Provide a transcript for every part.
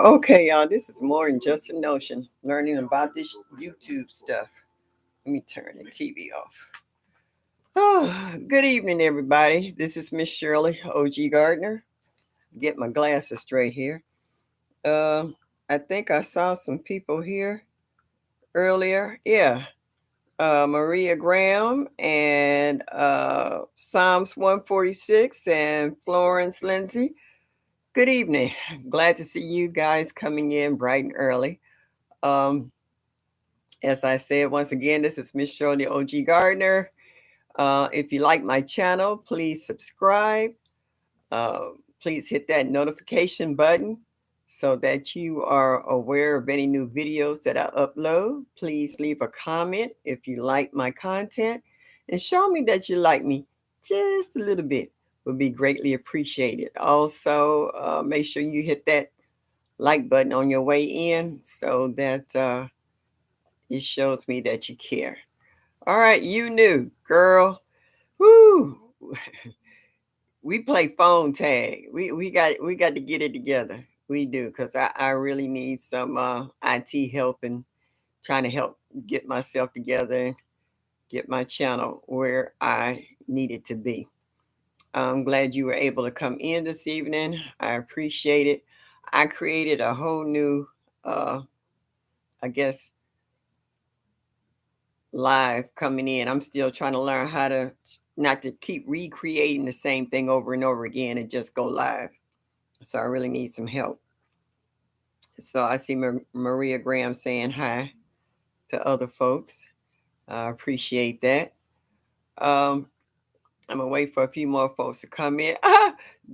Okay, y'all, this is more than just a notion. Learning about this YouTube stuff. Let me turn the TV off. Oh, good evening, everybody. This is Miss Shirley, OG Gardner. Get my glasses straight here. Uh, I think I saw some people here earlier. Yeah, Maria Graham and Psalms 146 and Florence Lindsay. Good evening. Glad to see you guys coming in bright and early. Um, As I said, once again, this is Miss Shirley OG Gardner. If you like my channel, please subscribe. Uh, please hit that notification button so that you are aware of any new videos that I upload. Please leave a comment if you like my content and show me that you like me just a little bit. Would be greatly appreciated. Also, make sure you hit that like button on your way in so that it shows me that you care. All right, you knew, girl. Woo! We play phone tag. We got to get it together. We do, because I really need some IT help and trying to help get myself together and get my channel where I need it to be. I'm glad you were able to come in this evening. I appreciate it. I created a whole new I guess live coming in. I'm still trying to learn how to not to keep recreating the same thing over and over again and just go live. So I really need some help. So I see Maria Graham saying hi to other folks. I appreciate that. Um, I'm gonna wait for a few more folks to come in.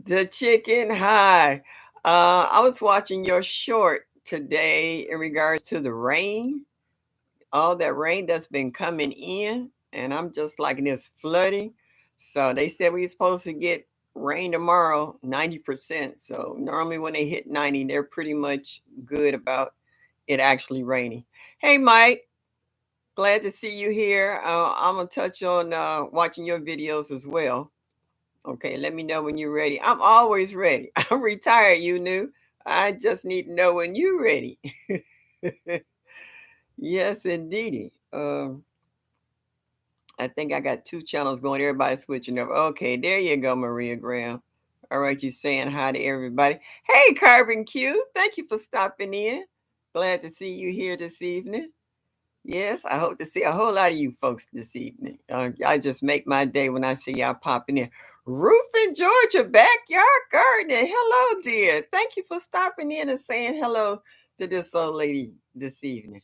The chicken, hi. I was watching your short today in regards to the rain, all that rain that's been coming in, and I'm just like this flooding. So they said we're supposed to get rain tomorrow, 90%. So normally when they hit 90, they're pretty much good about it actually raining. Hey, Mike, glad to see you here. I'm gonna touch on watching your videos as well. Okay, let me know when you're ready. I'm always ready. I'm retired, you knew. I just need to know when you're ready. Yes, indeedy. I think I got two channels going. Everybody switching over. Okay, there you go, Maria Graham. All right, you saying hi to everybody. Hey, Carbon Q. Thank you for stopping in. Glad to see you here this evening. Yes, I hope to see a whole lot of you folks this evening. I just make my day when I see y'all popping in. Ruth in Georgia, backyard gardening. Hello, dear. Thank you for stopping in and saying hello to this old lady this evening.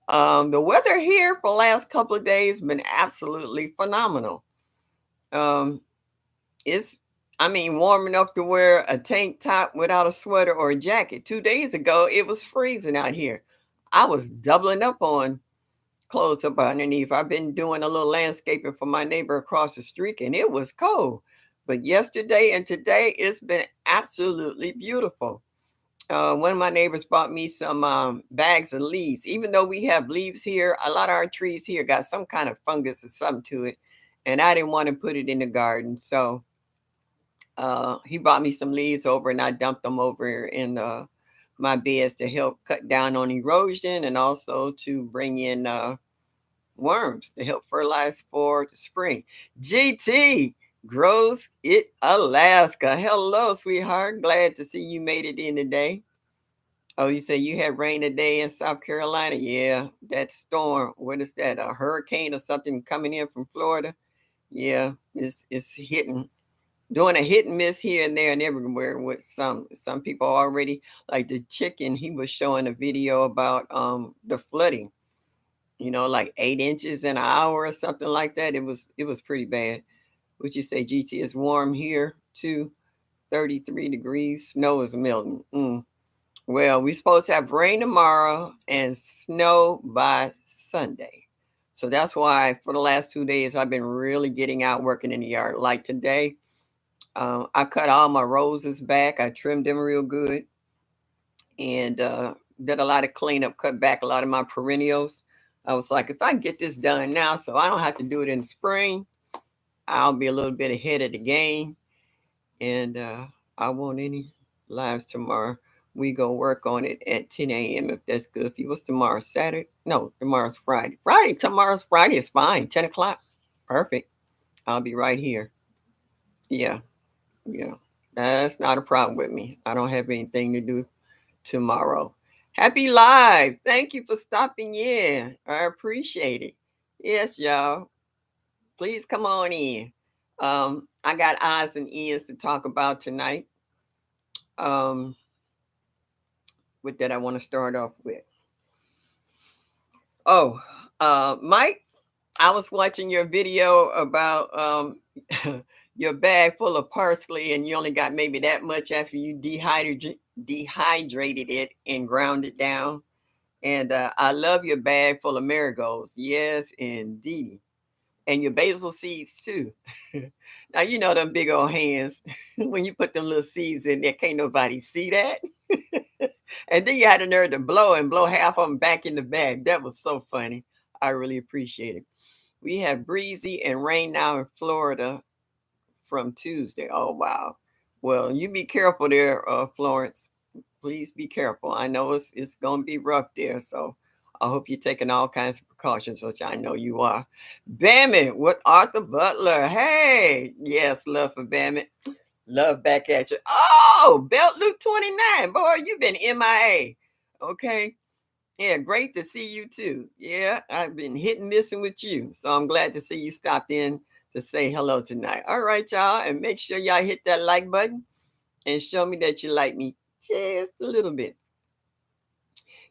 The weather here for the last couple of days been absolutely phenomenal. Um, it's, I mean, warm enough to wear a tank top without a sweater or a jacket. 2 days ago, it was freezing out here. I was doubling up on clothes up underneath. I've been doing a little landscaping for my neighbor across the street, and it was cold. But yesterday and today, it's been absolutely beautiful. One of my neighbors bought me some bags of leaves. Even though we have leaves here, a lot of our trees here got some kind of fungus or something to it, and I didn't want to put it in the garden. So he bought me some leaves over, and I dumped them over in my beds to help cut down on erosion and also to bring in worms to help fertilize for the spring. GT grows it Alaska. Hello, sweetheart. Glad to see you made it in today. Oh, you say you had rain today in South Carolina? Yeah, that storm. What is that? A hurricane or something coming in from Florida? Yeah, it's hitting, doing a hit and miss here and there and everywhere with some people already, like the chicken. He was showing a video about the flooding. Like 8 inches in an hour or something like that. It was pretty bad. Would you say GT is warm here too? 33 degrees. Snow is melting. Well, we're supposed to have rain tomorrow and snow by Sunday. So that's why for the last 2 days I've been really getting out working in the yard. Like today, I cut all my roses back. I trimmed them real good and did a lot of cleanup, cut back a lot of my perennials. I was like, if I can get this done now, so I don't have to do it in the spring, I'll be a little bit ahead of the game. And I won't any lives tomorrow. We go work on it at 10 a.m. if that's good for you. What's tomorrow? Saturday? No, tomorrow's Friday. Tomorrow's Friday is fine. 10 o'clock. Perfect. I'll be right here. Yeah, yeah. That's not a problem with me. I don't have anything to do tomorrow. Happy Live. Thank you for stopping in. I appreciate it. Yes, y'all. Please come on in. I got odds and ends to talk about tonight. Um, with that, I want to start off with. Oh, Mike, I was watching your video about your bag full of parsley, and you only got maybe that much after you dehydrated it and ground it down. And I love your bag full of marigolds. Yes, indeed. And your basil seeds too. Now you know them big old hands. When you put them little seeds in there, can't nobody see that. And then you had the nerve to blow and blow half of them back in the bag. That was so funny. I really appreciate it. We have breezy and rain now in Florida from Tuesday. Oh wow. Well, you be careful there, Florence. Please be careful. I know it's gonna be rough there, so I hope you're taking all kinds of precautions, which I know you are. Bammit with Arthur Butler. Hey, yes, love for Bammit. Love back at you. Oh, Belt Luke 29. Boy, you've been MIA. Okay. Yeah, great to see you too. Yeah, I've been hitting missing with you. So I'm glad to see you stopped in to say hello tonight. All right, y'all. And make sure y'all hit that like button and show me that you like me just a little bit.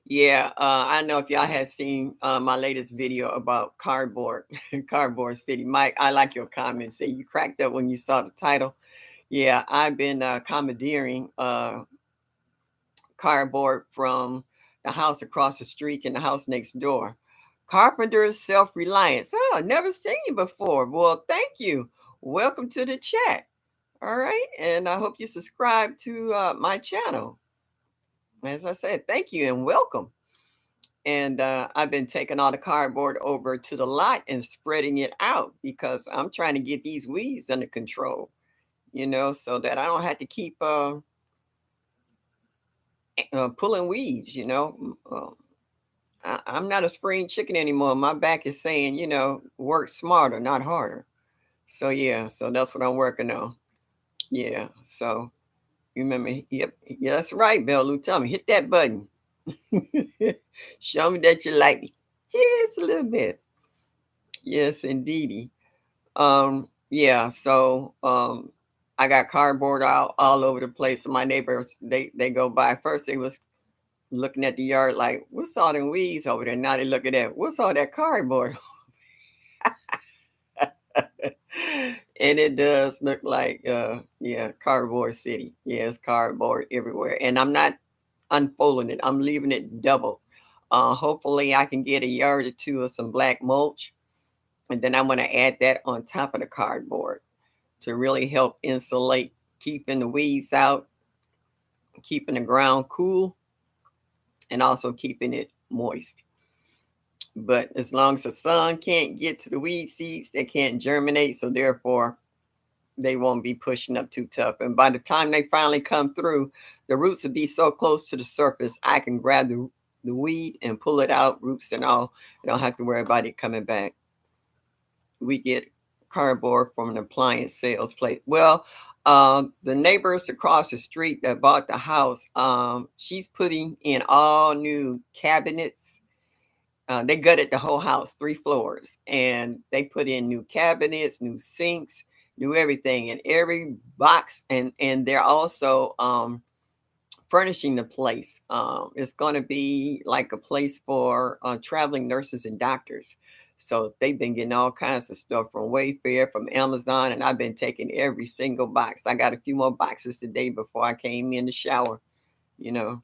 Yeah, I know if y'all had seen my latest video about cardboard, cardboard city. Mike, I like your comment. Say you cracked up when you saw the title. Yeah, I've been commandeering cardboard from the house across the street and the house next door. Carpenter's Self Reliance. Oh, never seen you before. Well, thank you. Welcome to the chat. All right. And I hope you subscribe to my channel. As I said, thank you and welcome. And I've been taking all the cardboard over to the lot and spreading it out because I'm trying to get these weeds under control, so that I don't have to keep pulling weeds, I'm not a spring chicken anymore. My back is saying, work smarter, not harder. So yeah, so that's what I'm working on. Yeah. So remember, yep, yeah, that's right, Bell. Tell me, hit that button. Show me that you like me. Just a little bit. Yes, indeedy. Yeah, so I got cardboard all over the place. So my neighbors, they go by. First they was looking at the yard like, what's all them weeds over there? Now they looking at what's all that cardboard? And it does look like yeah, cardboard city. Yeah, it's cardboard everywhere. And I'm not unfolding it. I'm leaving it double. Hopefully I can get a yard or two of some black mulch. And then I'm going to add that on top of the cardboard to really help insulate, keeping the weeds out, keeping the ground cool, and also keeping it moist. But as long as the sun can't get to the weed seeds, they can't germinate. So therefore, they won't be pushing up too tough. And by the time they finally come through, the roots will be so close to the surface, I can grab the weed and pull it out, roots and all. I don't have to worry about it coming back. We get cardboard from an appliance sales place. Well, the neighbors across the street that bought the house, she's putting in all new cabinets. They gutted the whole house, 3 floors, and they put in new cabinets, new sinks, new everything, and every box. And they're also furnishing the place. It's going to be like a place for traveling nurses and doctors. So they've been getting all kinds of stuff from Wayfair, from Amazon, and I've been taking every single box. I got a few more boxes today before I came in the shower, you know.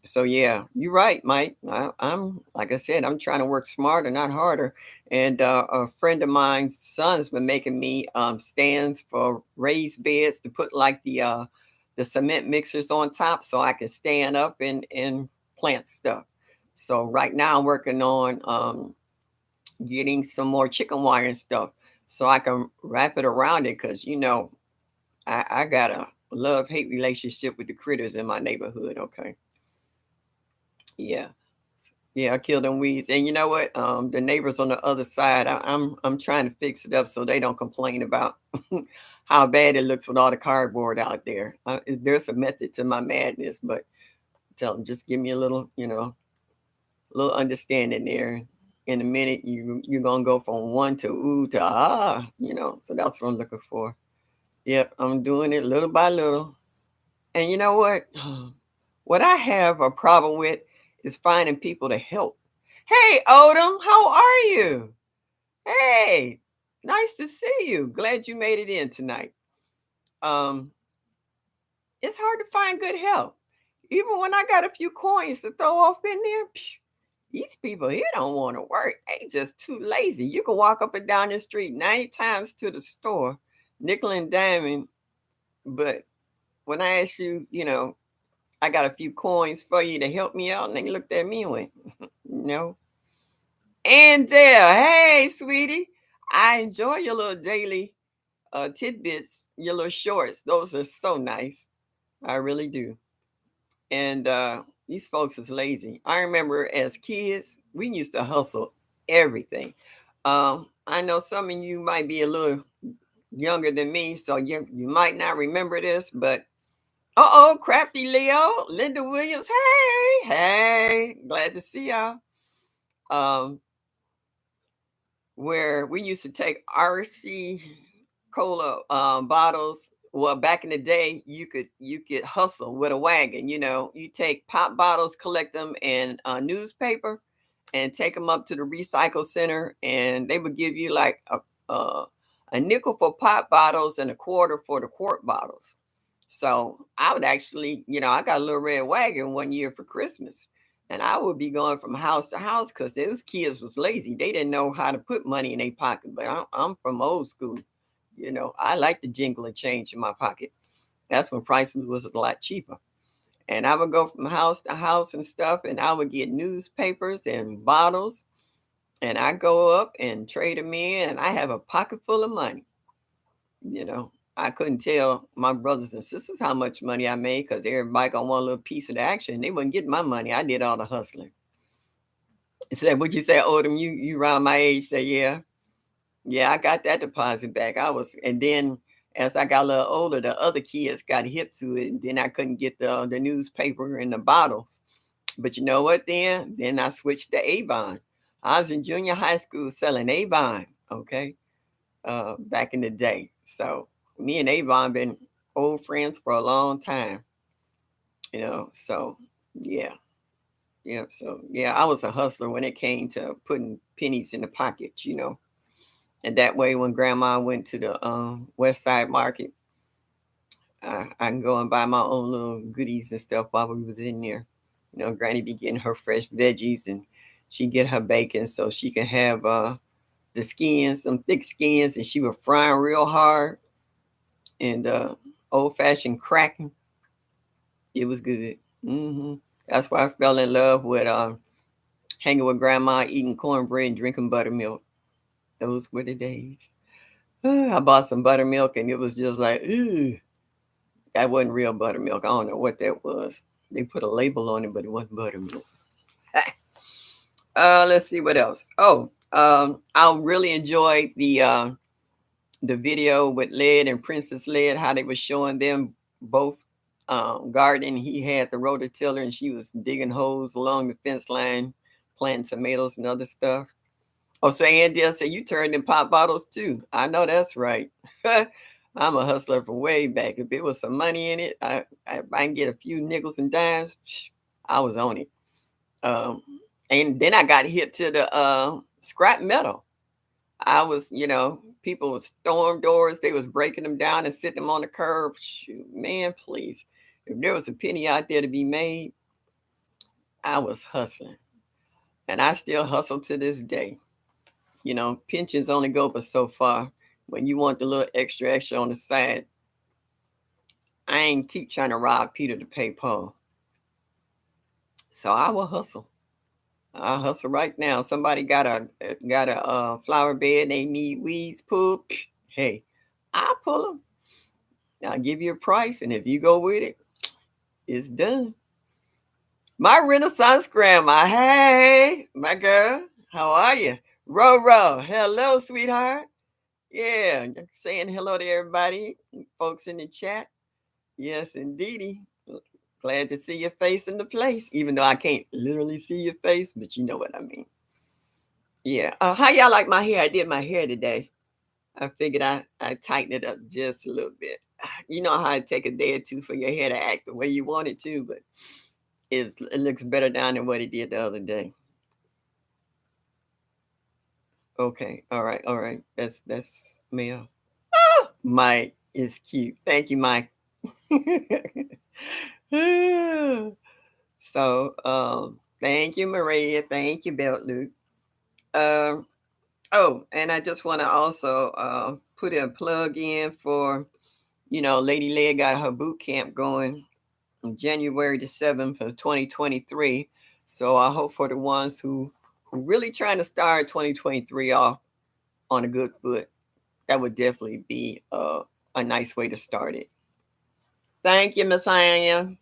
So yeah, you're right, Mike. I'm like I said, I'm trying to work smarter, not harder. And a friend of mine's son's been making me stands for raised beds to put like the cement mixers on top, so I can stand up and plant stuff. So right now I'm working on getting some more chicken wire and stuff, so I can wrap it around it because I got love-hate relationship with the critters in my neighborhood. Okay. Yeah. Yeah, I kill them weeds. And you know what? The neighbors on the other side, I'm trying to fix it up so they don't complain about how bad it looks with all the cardboard out there. There's a method to my madness, but tell them just give me a little, little understanding there. In a minute, you're gonna go from one to ooh to So that's what I'm looking for. Yep, I'm doing it little by little. And you know what? What I have a problem with is finding people to help. Hey, Odom, how are you? Hey, nice to see you. Glad you made it in tonight. Um, it's hard to find good help. Even when I got a few coins to throw off in there, these people here don't want to work. They just too lazy. You can walk up and down the street 90 times to the store, nickel and diming. But when I ask you, I got a few coins for you to help me out, and they looked at me and went, no. And Dale, hey, sweetie, I enjoy your little daily tidbits, your little shorts. Those are so nice. I really do. And these folks is lazy. I remember as kids, we used to hustle everything. I know some of you might be a little younger than me, so you might not remember this, but Crafty Leo, Linda Williams, hey, glad to see y'all. Um, where we used to take RC cola bottles. Well, back in the day, you could hustle with a wagon. You take pop bottles, collect them in newspaper, and take them up to the recycle center, and they would give you like a nickel for pop bottles and a quarter for the quart bottles. So I would actually, I got a little red wagon one year for Christmas, and I would be going from house to house because those kids was lazy. They didn't know how to put money in their pocket. But I'm from old school. I like the jingle and change in my pocket. That's when prices was a lot cheaper. And I would go from house to house and stuff, and I would get newspapers and bottles, and I go up and trade them in, and I have a pocket full of money. You know, I couldn't tell my brothers and sisters how much money I made because everybody got one little piece of the action. They wouldn't get my money. I did all the hustling. Said, "Would you say, Odom? You around my age?" Say, "Yeah, yeah, I got that deposit back." And then as I got a little older, the other kids got hip to it, and then I couldn't get the newspaper and the bottles. But you know what? Then I switched to Avon. I was in junior high school selling Avon. Okay, back in the day. So me and Avon been old friends for a long time. So yeah. Yeah, so yeah, I was a hustler when it came to putting pennies in the pockets. And that way, when Grandma went to the West Side Market, I can go and buy my own little goodies and stuff while we was in there. Granny be getting her fresh veggies, and she get her bacon so she can have the skins, some thick skins, and she would fry 'em real hard and old fashioned cracking. It was good. That's why I fell in love with hanging with Grandma, eating cornbread and drinking buttermilk. Those were the days. I bought some buttermilk and it was just like, ooh, that wasn't real buttermilk. I don't know what that was. They put a label on it, but it wasn't buttermilk. Let's see what else. Oh, I really enjoyed the video with Led and Princess Led, how they were showing them both gardening. He had the rototiller and she was digging holes along the fence line, planting tomatoes and other stuff. Oh, so Andy said you turned in pop bottles too. I know that's right. I'm a hustler from way back. If there was some money in it, I can get a few nickels and dimes. I was on it. Um, and then I got hit to the scrap metal. I was, people was storm doors. They was breaking them down and sitting them on the curb. Shoot, man, please. If there was a penny out there to be made, I was hustling. And I still hustle to this day. Pensions only go but so far. When you want the little extra on the side, I ain't keep trying to rob Peter to pay Paul. So I will hustle. I hustle right now. Somebody got a flower bed. They need weeds pulled. Hey, I pull them. I'll give you a price, and if you go with it, it's done. My Renaissance grandma. Hey, my girl. How are you? Ro. Hello, sweetheart. Yeah, saying hello to everybody, folks in the chat. Yes, indeedy. Glad to see your face in the place, even though I can't literally see your face, but you know what I mean. Yeah. How y'all like my hair? I did my hair today. I figured I tighten it up just a little bit. You know how it take a day or two for your hair to act the way you want it to, but it looks better down than what it did the other day. Okay. All right. That's Mel. Ah, Mike is cute. Thank you, Mike. So thank you, Maria. Thank you, Belt Luke. Um oh, and I just want to also put a plug in for, Lady Leah got her boot camp going on January the 7th of 2023. So I hope for the ones who really trying to start 2023 off on a good foot, that would definitely be a nice way to start it. Thank you, Miss Anya.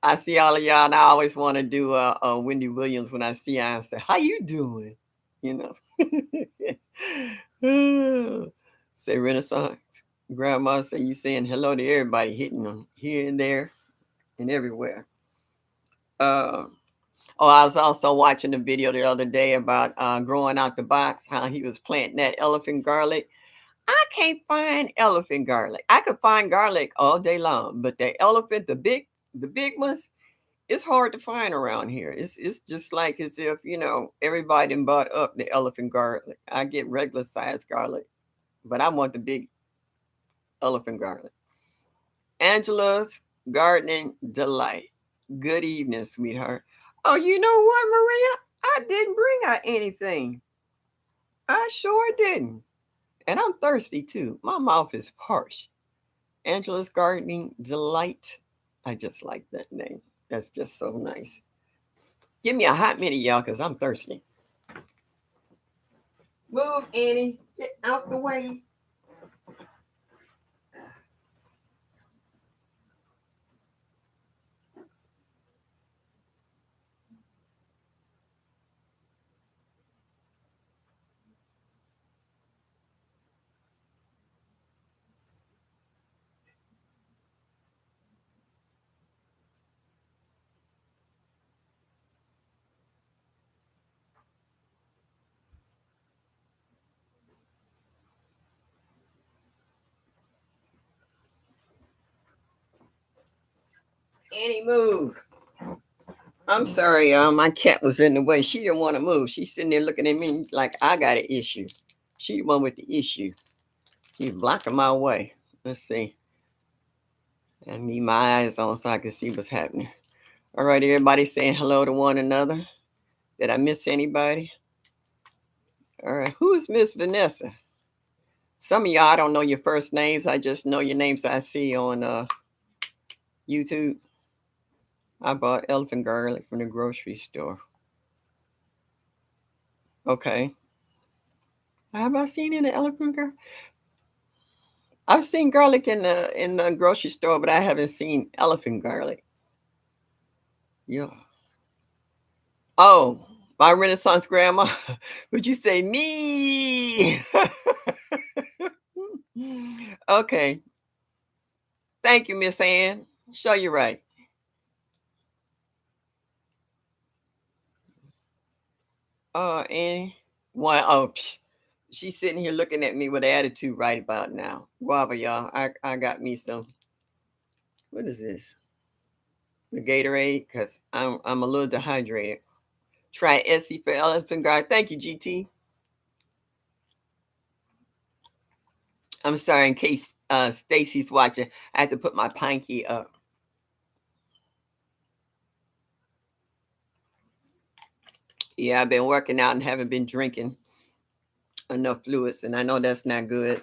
I see all of y'all, and I always want to do Wendy Williams when I see her. I say, "How you doing?" You know. Say Renaissance. Grandma say you saying hello to everybody, hitting them here and there and everywhere. Uh, I was also watching a video the other day about growing out the box, how he was planting that elephant garlic. I can't find elephant garlic. I could find garlic all day long, but the elephant, the big ones, it's hard to find around here. It's just like as if, everybody done bought up the elephant garlic. I get regular sized garlic, but I want the big elephant garlic. Angela's Gardening Delight. Good evening, sweetheart. Oh, you know what, Maria? I didn't bring out anything. I sure didn't. And I'm thirsty too. My mouth is parched. Angela's Gardening Delight. I just like that name. That's just so nice. Give me a hot minute, y'all, because I'm thirsty. Move, Annie. Get out the way. Annie, move. I'm sorry, my cat was in the way. She didn't want to move. She's sitting there looking at me like I got an issue. She the one with the issue. She's blocking my way. Let's see. I need my eyes on so I can see what's happening. All right, everybody saying hello to one another. Did I miss anybody? All right, who is Miss Vanessa? Some of y'all, I don't know your first names. I just know your names I see on YouTube. I bought elephant garlic from the grocery store. Okay. Have I seen any elephant garlic? I've seen garlic in the grocery store, but I haven't seen elephant garlic. Yeah. Oh, my Renaissance grandma. Would you say me? Okay. Thank you, Miss Ann. Show you right. And one she's sitting here looking at me with attitude right about now. Guava, y'all. I got me some. What is this? The Gatorade, because I'm a little dehydrated. Try Essie for elephant guard. Thank you, GT. I'm sorry in case Stacy's watching. I had to put my pinky up. Yeah, I've been working out and haven't been drinking enough fluids, and I know that's not good.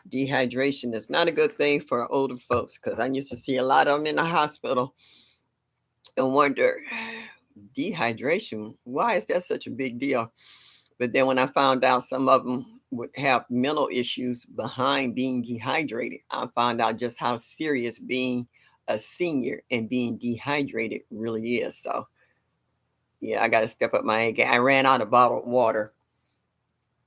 Dehydration is not a good thing for older folks because I used to see a lot of them in the hospital and wonder, dehydration, why is that such a big deal? But then when I found out some of them would have mental issues behind being dehydrated. I found out just how serious being a senior and being dehydrated really is. So yeah, I got to step up my game. I ran out of bottled water.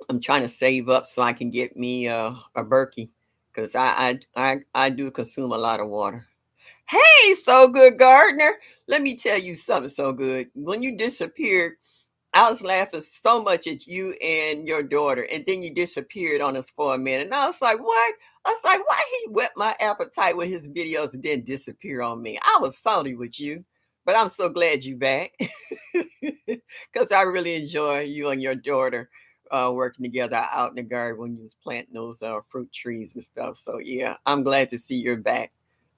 I'm trying to save up so I can get me a Berkey because I do consume a lot of water. Hey, so good, Gardner. Let me tell you something so good. When you disappeared, I was laughing so much at you and your daughter, and then you disappeared on us for a minute. And I was like, what? I was like, why he whet my appetite with his videos and then disappear on me? I was salty with you, but I'm so glad you back because I really enjoy you and your daughter working together out in the garden when you was planting those fruit trees and stuff. So yeah, I'm glad to see you're back.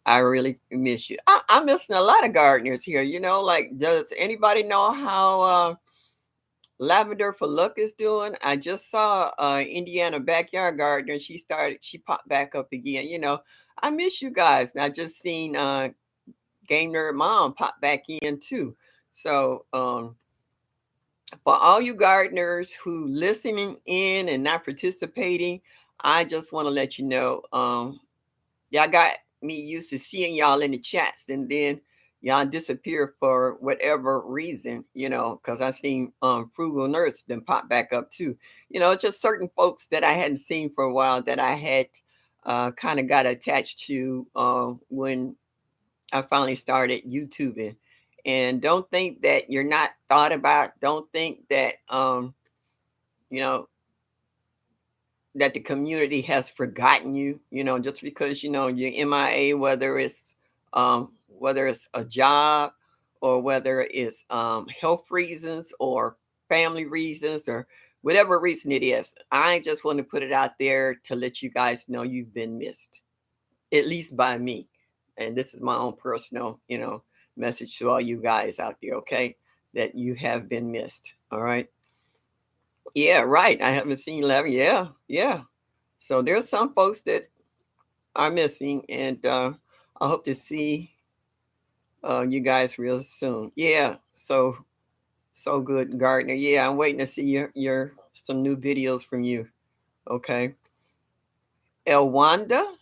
I really miss you. I'm missing a lot of gardeners here. You know, like, does anybody know how Lavender for Luck is doing? I just saw Indiana Backyard Gardener. She popped back up again. You know, I miss you guys. And I just seen Game Nerd Mom pop back in too. So for all you gardeners who listening in and not participating, I just want to let you know, y'all got me used to seeing y'all in the chats, and then y'all disappear for whatever reason, you know, because I seen Frugal Nurse then pop back up too. You know, just certain folks that I hadn't seen for a while that I had kind of got attached to when I finally started YouTubing. And don't think that you're not thought about. Don't think that you know, that the community has forgotten you, you know, just because, you know, you're MIA, whether it's a job or whether it's health reasons or family reasons or whatever reason it is. I just want to put it out there to let you guys know you've been missed, at least by me. And this is my own personal, you know, message to all you guys out there, okay? That you have been missed. All right. Yeah, right. I haven't seen Larry. Yeah, yeah. So there's some folks that are missing, and I hope to see you guys real soon. Yeah. So good, Gardner. Yeah, I'm waiting to see your some new videos from you. Okay. Elwanda.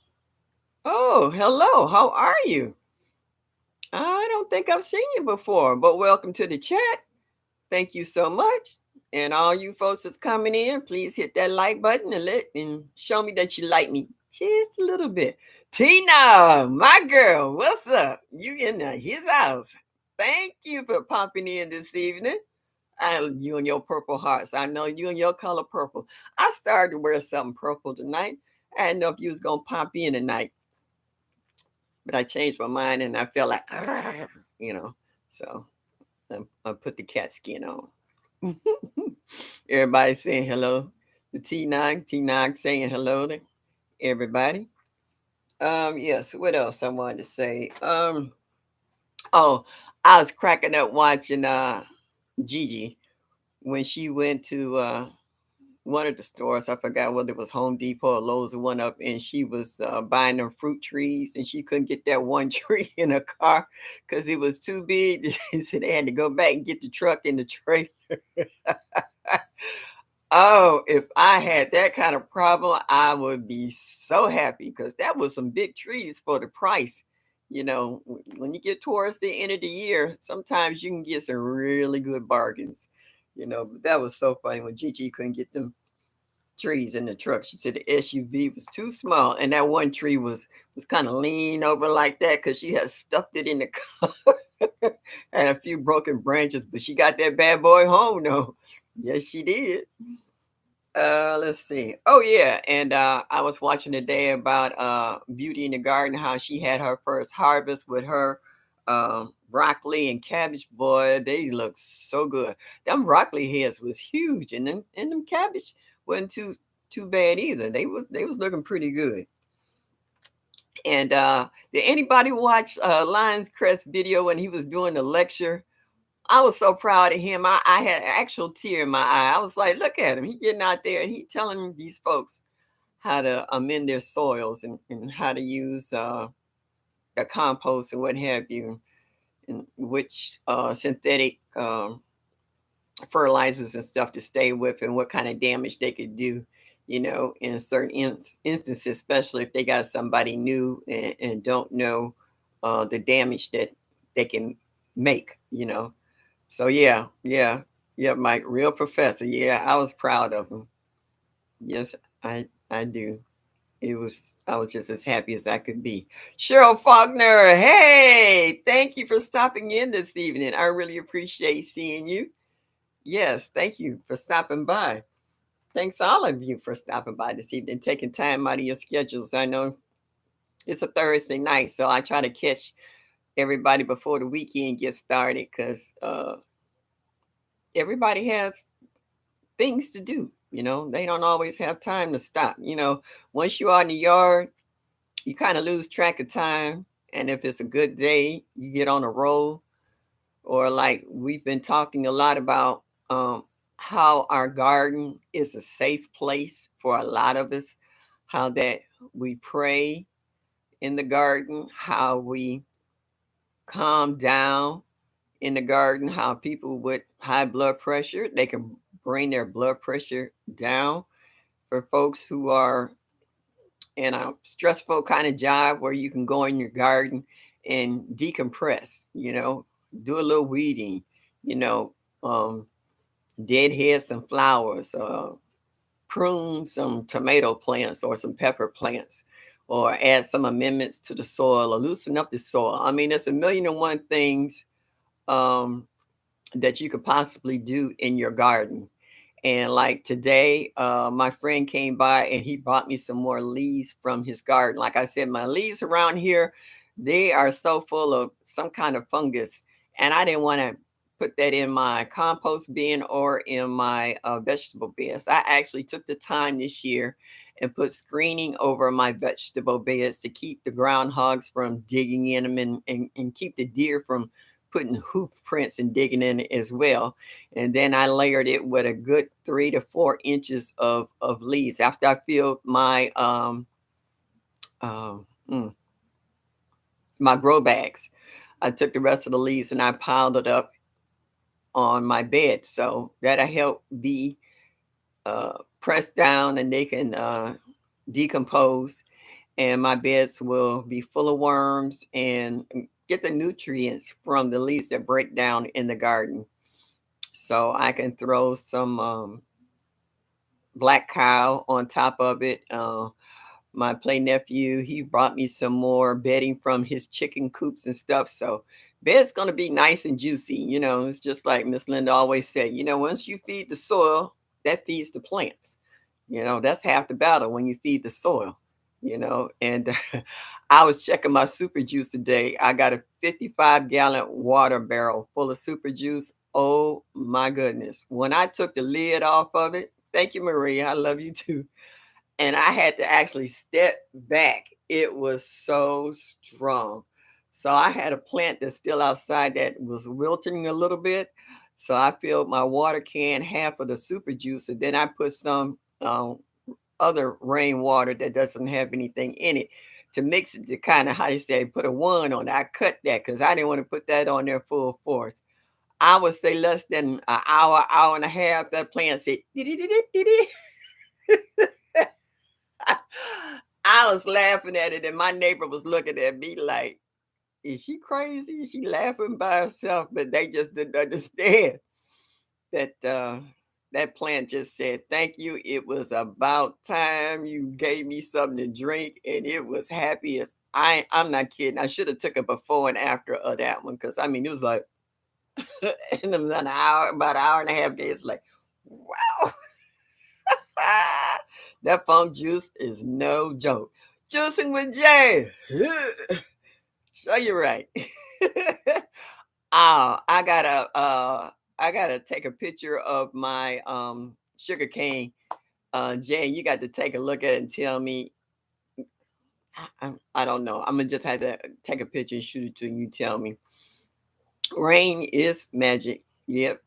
Oh, hello. How are you? I don't think I've seen you before, but welcome to the chat. Thank you so much. And all you folks that's coming in, please hit that like button and show me that you like me just a little bit. Tina, my girl, what's up? You in his house. Thank you for popping in this evening. You and your purple hearts. I know you and your color purple. I started to wear something purple tonight. I didn't know if you was gonna pop in tonight, but I changed my mind and I felt like, you know. So I put the cat skin on. Everybody saying hello. The T9 saying hello to everybody. Yes, what else I wanted to say? Oh, I was cracking up watching Gigi when she went to one of the stores. I forgot whether it was Home Depot or Lowe's or one up, and she was buying them fruit trees, and she couldn't get that one tree in her car because it was too big. So they had to go back and get the truck and the trailer. Oh, if I had that kind of problem, I would be so happy because that was some big trees for the price. You know, when you get towards the end of the year, sometimes you can get some really good bargains. You know, but that was so funny when Gigi couldn't get them trees in the truck. She said the SUV was too small, and that one tree was kind of lean over like that because she had stuffed it in the car and a few broken branches. But she got that bad boy home though. Yes, she did. Let's see. Oh yeah, and I was watching today about Beauty in the Garden, how she had her first harvest with her broccoli and cabbage. Boy, they look so good. Them broccoli heads was huge, and them cabbage wasn't too bad either. They was looking pretty good. And did anybody watch Lions Crest video when he was doing the lecture? I was so proud of him. I had an actual tear in my eye. I was like, look at him. He getting out there and he telling these folks how to amend their soils and how to use the compost and what have you, and which synthetic fertilizers and stuff to stay with and what kind of damage they could do. in certain instances, especially if they got somebody new and don't know the damage that they can make. So yeah, yeah, yeah, Mike, real professor. Yeah, I was proud of him. Yes, I do. I was just as happy as I could be. Cheryl Faulkner, hey, thank you for stopping in this evening. I really appreciate seeing you. Yes, thank you for stopping by. Thanks all of you for stopping by this evening, taking time out of your schedules. I know it's a Thursday night, so I try to catch everybody before the weekend gets started because everybody has things to do. They don't always have time to stop. Once you're out in the yard, you kind of lose track of time. And if it's a good day, you get on a roll. Or like we've been talking a lot about how our garden is a safe place for a lot of us, how that we pray in the garden, how we calm down in the garden, how people with high blood pressure, they can bring their blood pressure down. For folks who are in a stressful kind of job where you can go in your garden and decompress, do a little weeding, you know, um, deadhead some flowers, prune some tomato plants or some pepper plants, or add some amendments to the soil or loosen up the soil. I mean, there's a million and one things um, that you could possibly do in your garden. And like today, my friend came by and he brought me some more leaves from his garden. Like I said, my leaves around here, they are so full of some kind of fungus. And I didn't want to put that in my compost bin or in my vegetable beds. I actually took the time this year and put screening over my vegetable beds to keep the groundhogs from digging in them and keep the deer from putting hoof prints and digging in it as well. And then I layered it with a good 3 to 4 inches of leaves. After I filled um, mm, my grow bags, I took the rest of the leaves and I piled it up on my bed. So that'll help be pressed down and they can decompose. And my beds will be full of worms and get the nutrients from the leaves that break down in the garden. So I can throw some black cow on top of it. My play nephew, he brought me some more bedding from his chicken coops and stuff. So bed's gonna be nice and juicy. It's just like Miss Linda always said, once you feed the soil, that feeds the plants. That's half the battle when you feed the soil. And I was checking my super juice today. I got a 55-gallon water barrel full of super juice. Oh my goodness. When I took the lid off of it, thank you, Maria. I love you too. And I had to actually step back. It was so strong. So I had a plant that's still outside that was wilting a little bit. So I filled my water can half of the super juice, and then I put some other rainwater that doesn't have anything in it to mix it to kind of how they say put a one on it. I cut that because I didn't want to put that on there full force. I would say less than an hour, hour and a half. That plant said, "Dee-dee-dee-dee-dee-dee." I was laughing at it, and my neighbor was looking at me like, "Is she crazy? Is she laughing by herself?" But they just didn't understand that that plant just said, "Thank you. It was about time you gave me something to drink," and it was happy as I'm not kidding. I should have took a before and after of that one because I mean it was like in about an hour and a half days. Like, wow, that funk juice is no joke. Juicing with Jay. So you're right. I gotta take a picture of my sugar cane. Jay, you got to take a look at it and tell me. I don't know. I'm gonna just have to take a picture and shoot it to you. You tell me. Rain is magic. Yep.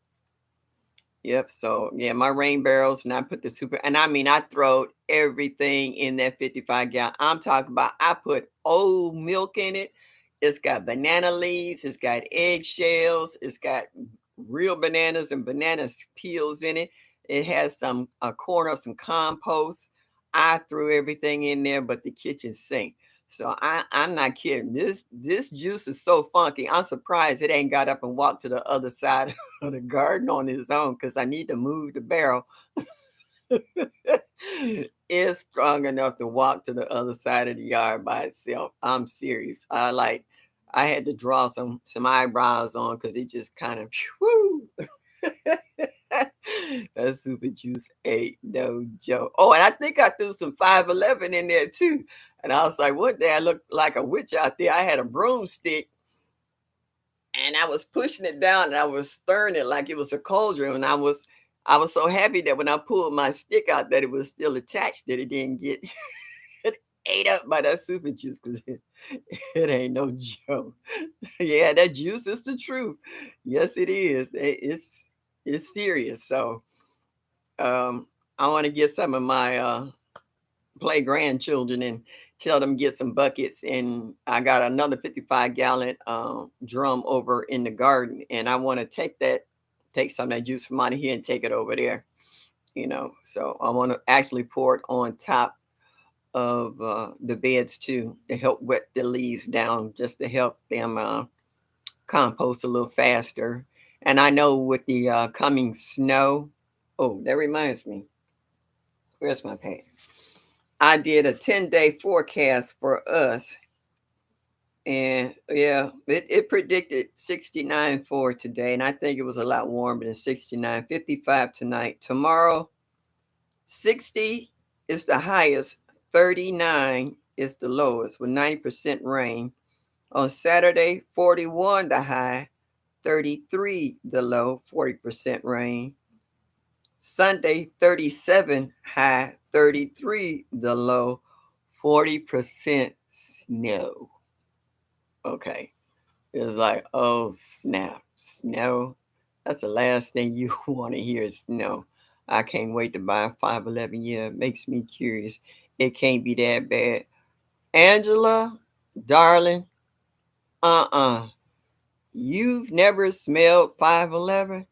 Yep. So yeah, my rain barrels, and I put the super, and I mean, I throw everything in that 55 gallon. I'm talking about. I put old milk in it. It's got banana leaves. It's got eggshells. It's got real bananas and banana peels in it. It has some a corner of some compost. I threw everything in there but the kitchen sink. So I'm not kidding. This juice is so funky. I'm surprised it ain't got up and walked to the other side of the garden on its own because I need to move the barrel. It's strong enough to walk to the other side of the yard by itself. I'm serious. I had to draw some eyebrows on because it just kind of whoo. That super juice ain't no joke. Oh, and I think I threw some 511 in there too. And I was like, one day I looked like a witch out there. I had a broomstick and I was pushing it down and I was stirring it like it was a cauldron. And I was so happy that when I pulled my stick out that it was still attached, that it didn't get ate up by that super juice because it ain't no joke. Yeah, that juice is the truth. Yes, it is. It's serious. So um, I want to get some of my play grandchildren and tell them get some buckets. And I got another 55-gallon drum over in the garden, and I want to take some of that juice from out of here and take it over there. So I want to actually pour it on top of the beds too to help wet the leaves down, just to help them compost a little faster. And I know with the coming snow, oh, that reminds me. Where's my page? I did a 10-day forecast for us. And yeah, it predicted 69 for today. And I think it was a lot warmer than 69, 55 tonight. Tomorrow, 60 is the highest, 39 is the lowest with 90% rain. On Saturday, 41 the high, 33 the low, 40% rain. Sunday, 37 high, 33 the low, 40% snow. Okay. It's like, oh snap, snow. That's the last thing you want to hear is snow. I can't wait to buy a 511. Yeah, it makes me curious. It can't be that bad. Angela, darling, uh-uh. You've never smelled 511?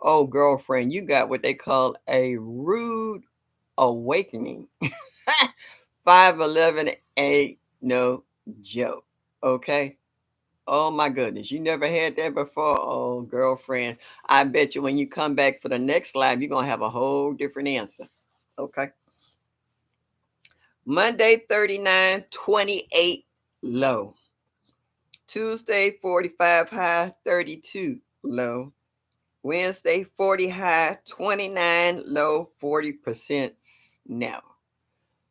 Oh, girlfriend, you got what they call a rude awakening. 511 ain't no joke. Okay. Oh my goodness, you never had that before? Oh, girlfriend, I bet you when you come back for the next live, you're gonna have a whole different answer. Okay. Monday 39, 28 low. Tuesday 45 high, 32 low. Wednesday 40 high, 29 low, 40% snow.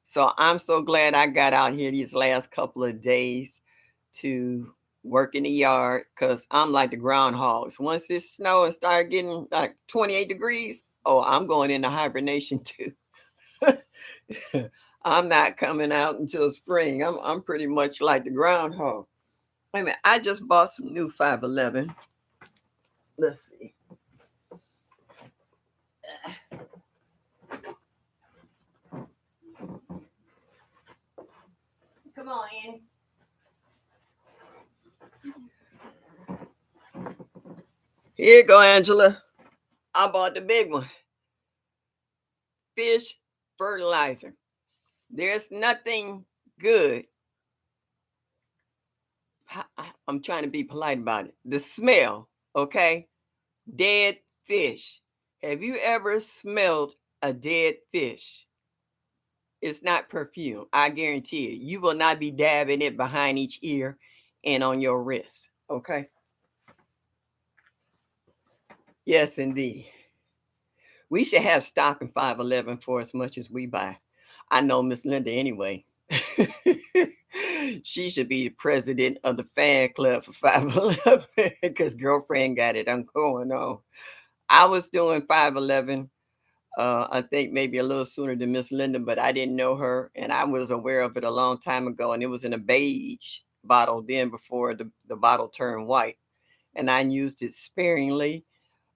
So I'm so glad I got out here these last couple of days to work in the yard because I'm like the groundhogs. Once it snow and start getting like 28 degrees, oh, I'm going into hibernation too. I'm not coming out until spring. I'm pretty much like the groundhog. Wait a minute, I just bought some new 511. Let's see. Come on in. Here you go, Angela. I bought the big one. Fish fertilizer. There's nothing good. I'm trying to be polite about it. The smell, okay? Dead fish. Have you ever smelled a dead fish? It's not perfume. I guarantee it. You will not be dabbing it behind each ear and on your wrist. Okay. Yes, indeed. We should have stock in 511 for as much as we buy. I know Miss Linda anyway. She should be the president of the fan club for 511 because girlfriend got it. I'm going on. I was doing 511. I think maybe a little sooner than Miss Linda, but I didn't know her, and I was aware of it a long time ago. And it was in a beige bottle then before the bottle turned white, and I used it sparingly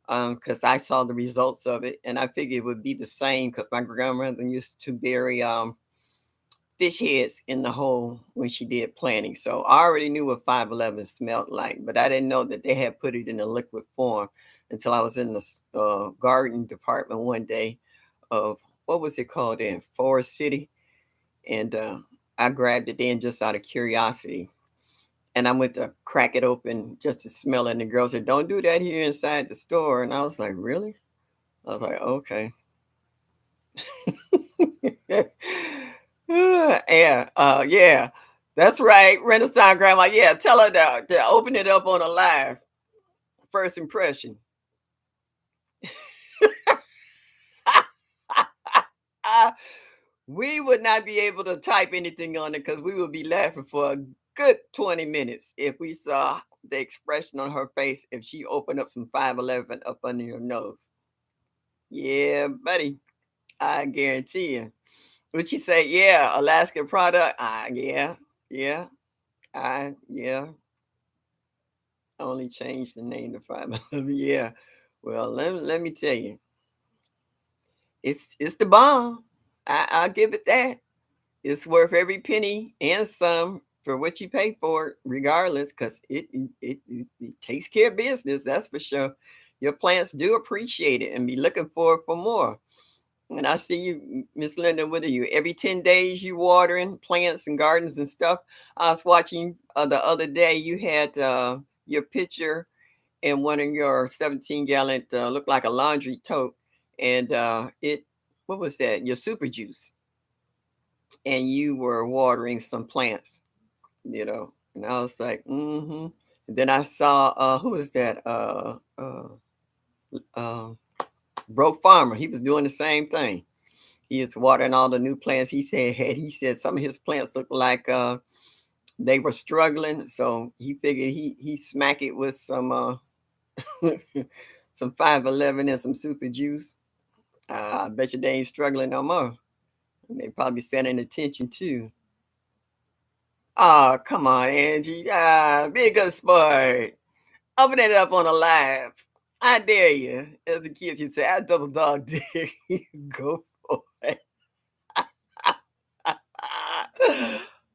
because I saw the results of it, and I figured it would be the same because my grandmother used to bury fish heads in the hole when she did planting. So I already knew what 511 smelled like, but I didn't know that they had put it in a liquid form until I was in the garden department one day of what was it called in Forest City, and I grabbed it then just out of curiosity. And I went to crack it open just to smell it. And the girl said, "Don't do that here inside the store." And I was like, "Really?" I was like, "Okay." Yeah, yeah, that's right. Renaissance grandma. Yeah, tell her to open it up on a live first impression. We would not be able to type anything on it because we would be laughing for a good 20 minutes if we saw the expression on her face if she opened up some 511 up under your nose. Yeah, buddy. I guarantee you. Would she say, yeah, Alaska product? Yeah, yeah, yeah. Only changed the name to 511. Yeah. Well, let me tell you, it's the bomb. I'll give it that. It's worth every penny and some for what you pay for it, regardless, because it takes care of business, that's for sure. Your plants do appreciate it and be looking for more. And I see you, Miss Linda, what are you? Every 10 days you watering plants and gardens and stuff. I was watching the other day, you had your picture in one of your 17-gallon, looked like a laundry tote. And what was that? Your super juice. And you were watering some plants, And I was like, mm-hmm. And then I saw, who was that? Uh, Broke Farmer. He was doing the same thing. He is watering all the new plants. He said some of his plants looked like they were struggling. So he figured he smack it with some some 511 and some super juice. I bet you they ain't struggling no more. And they probably standing attention too. Oh, come on, Angie. Be a good sport. Open it up on a live. I dare you. As a kid, you'd say, I double dog dare you. Go for it.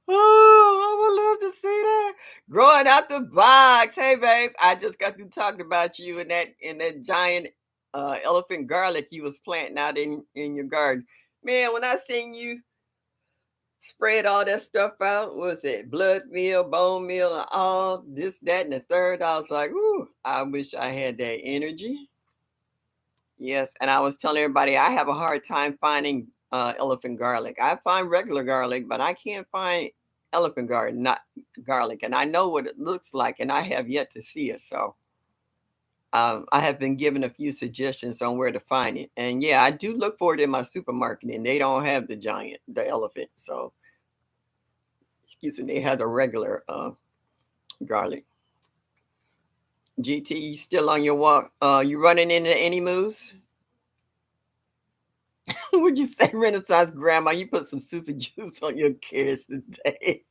Oh, I would love to see that. Growing out the box. Hey, babe. I just got through talking about you and that giant elephant garlic you was planting out in your garden. Man, when I seen you spread all that stuff out, what was it blood meal, bone meal, and all this, that, and the third? I was like, ooh, I wish I had that energy. Yes, and I was telling everybody I have a hard time finding elephant garlic. I find regular garlic, but I can't find elephant garlic, not garlic. And I know what it looks like, and I have yet to see it. So I have been given a few suggestions on where to find it. And yeah, I do look for it in my supermarket, and they don't have the elephant. So excuse me, they have the regular garlic. GT, you still on your walk? You running into any moves? Would you say Renaissance grandma? You put some super juice on your carrots today.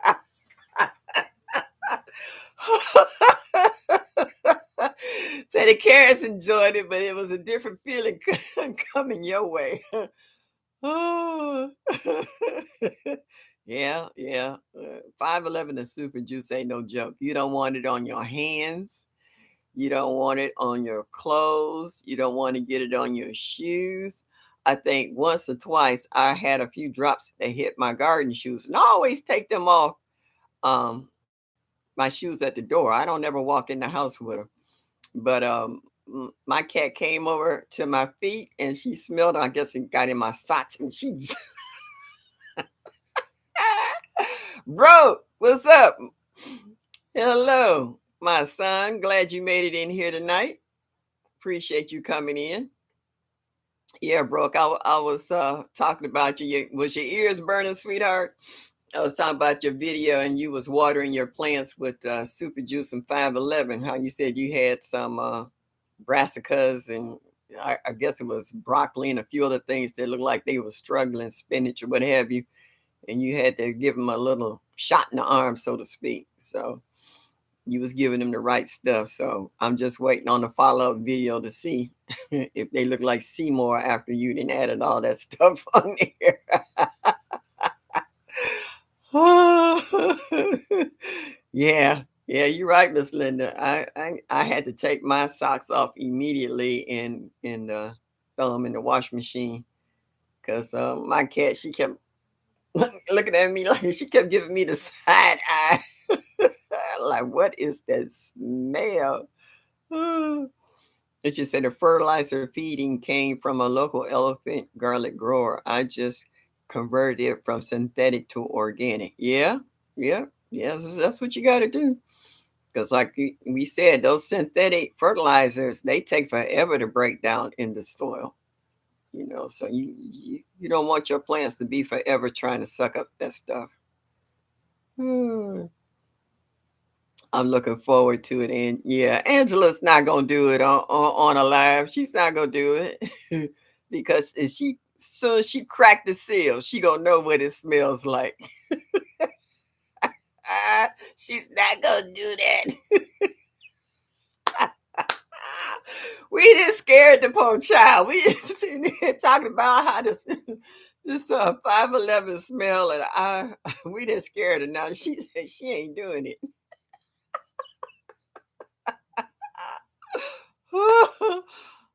Say the carrots enjoyed it, but it was a different feeling coming your way. Oh. Yeah, yeah. 511 and super juice ain't no joke. You don't want it on your hands. You don't want it on your clothes. You don't want to get it on your shoes. I think once or twice I had a few drops that hit my garden shoes, and I always take them off um, my shoes at the door. I don't ever walk in the house with them. But my cat came over to my feet and she smelled. I guess it got in my socks, and she, bro, what's up? Hello, my son. Glad you made it in here tonight. Appreciate you coming in. Yeah, Brooke, I was talking about you. Was your ears burning, sweetheart? I was talking about your video and you was watering your plants with super juice and 511. How you said you had some brassicas and I guess it was broccoli and a few other things that looked like they were struggling, spinach or what have you. And you had to give them a little shot in the arm, so to speak. So you was giving them the right stuff. So I'm just waiting on the follow-up video to see if they look like Seymour after you done added all that stuff on there. Yeah, yeah, you're right, Miss Linda. I had to take my socks off immediately and throw them in the washing machine because my cat she kept looking at me like she kept giving me the side eye. Like, what is that smell? It just said the fertilizer feeding came from a local elephant garlic grower. I just converted it from synthetic to organic. Yeah, yeah, yeah. That's what you got to do. Because, like we said, those synthetic fertilizers they take forever to break down in the soil. So you don't want your plants to be forever trying to suck up that stuff. Hmm. I'm looking forward to it. And yeah, Angela's not gonna do it on a live. She's not gonna do it because if she soon as she cracked the seal, she gonna know what it smells like. She's not gonna do that. We just scared the poor child. We just sitting here talking about how this 511 smell, and I we just scared her. Now she said she ain't doing it.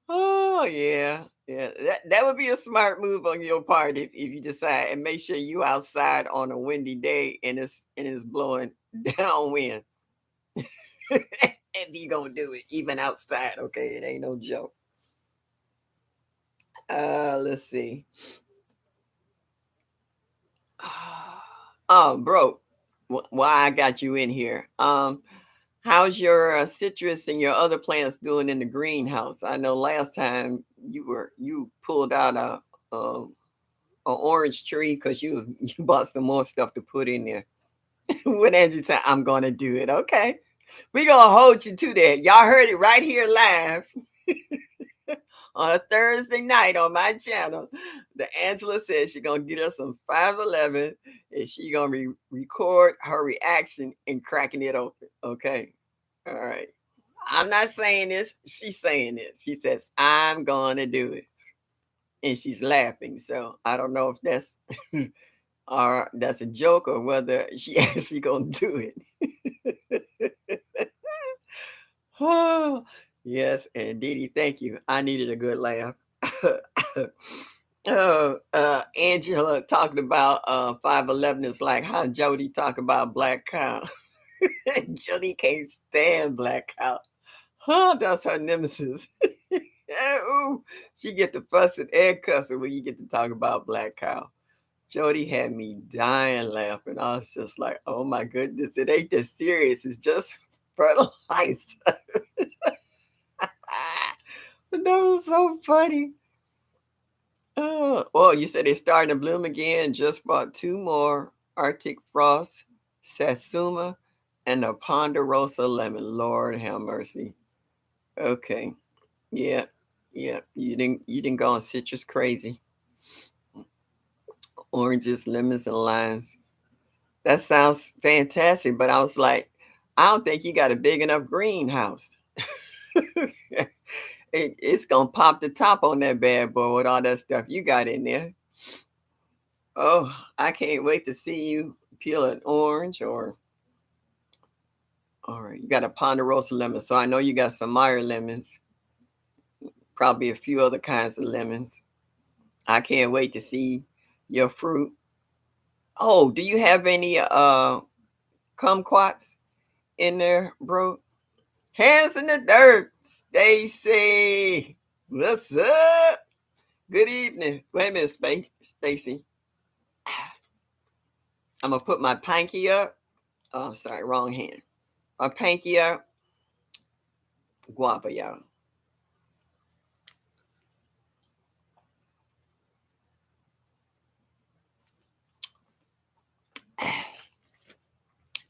Oh yeah, yeah. That would be a smart move on your part if you decide and make sure you outside on a windy day and it's blowing downwind. If you gonna do it, even outside, okay, it ain't no joke. Let's see. Oh, bro, why I got you in here? How's your citrus and your other plants doing in the greenhouse? I know last time you pulled out a orange tree because you bought some more stuff to put in there. What Angie said, I'm gonna do it. Okay. We're gonna hold you to that. Y'all heard it right here live on a Thursday night on my channel. The Angela says she's gonna get us some 511 and she gonna record her reaction and cracking it open. Okay. All right. I'm not saying this. She's saying this. She says, I'm gonna do it. And she's laughing. So I don't know if that's or that's a joke or whether she actually gonna do it. Oh, yes, and Dee Dee, thank you. I needed a good laugh. Oh, Angela talking about 511 is like how Jody talk about black cow. Jody can't stand black cow. Huh, that's her nemesis. Ooh, she get the fussing and cussing when you get to talk about black cow. Jody had me dying laughing. I was just like, oh my goodness, it ain't this serious. It's just fertilizer. But that was so funny. Oh, well, you said they starting to bloom again. Just bought two more Arctic Frost, Satsuma, and a Ponderosa lemon. Lord have mercy. Okay. Yeah. Yeah. You didn't go on citrus crazy. Oranges, lemons, and limes. That sounds fantastic, but I was like, I don't think you got a big enough greenhouse. It's gonna pop the top on that bad boy with all that stuff you got in there. Oh, I can't wait to see you peel an orange or all right, you got a ponderosa lemon. So I know you got some Meyer lemons, probably a few other kinds of lemons. I can't wait to see your fruit. Oh, do you have any kumquats in there, bro? Hands in the dirt, Stacy. What's up? Good evening. Wait a minute, Stacy. I'm gonna put my pinky up. Oh, I'm sorry, wrong hand. My pinky up. Guapa, y'all.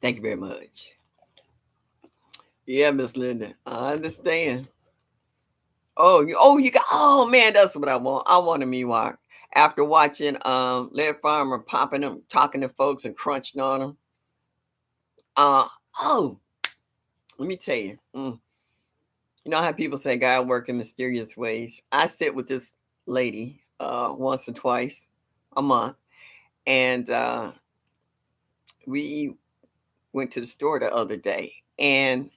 Thank you very much. Yeah, Miss Linda, I understand. You got. Oh man, that's what I want. I want a Miwok. After watching Lead Farmer popping them, talking to folks and crunching on them. Uh oh, let me tell you. You know how people say God work in mysterious ways. I sit with this lady once or twice a month, and we went to the store the other day, and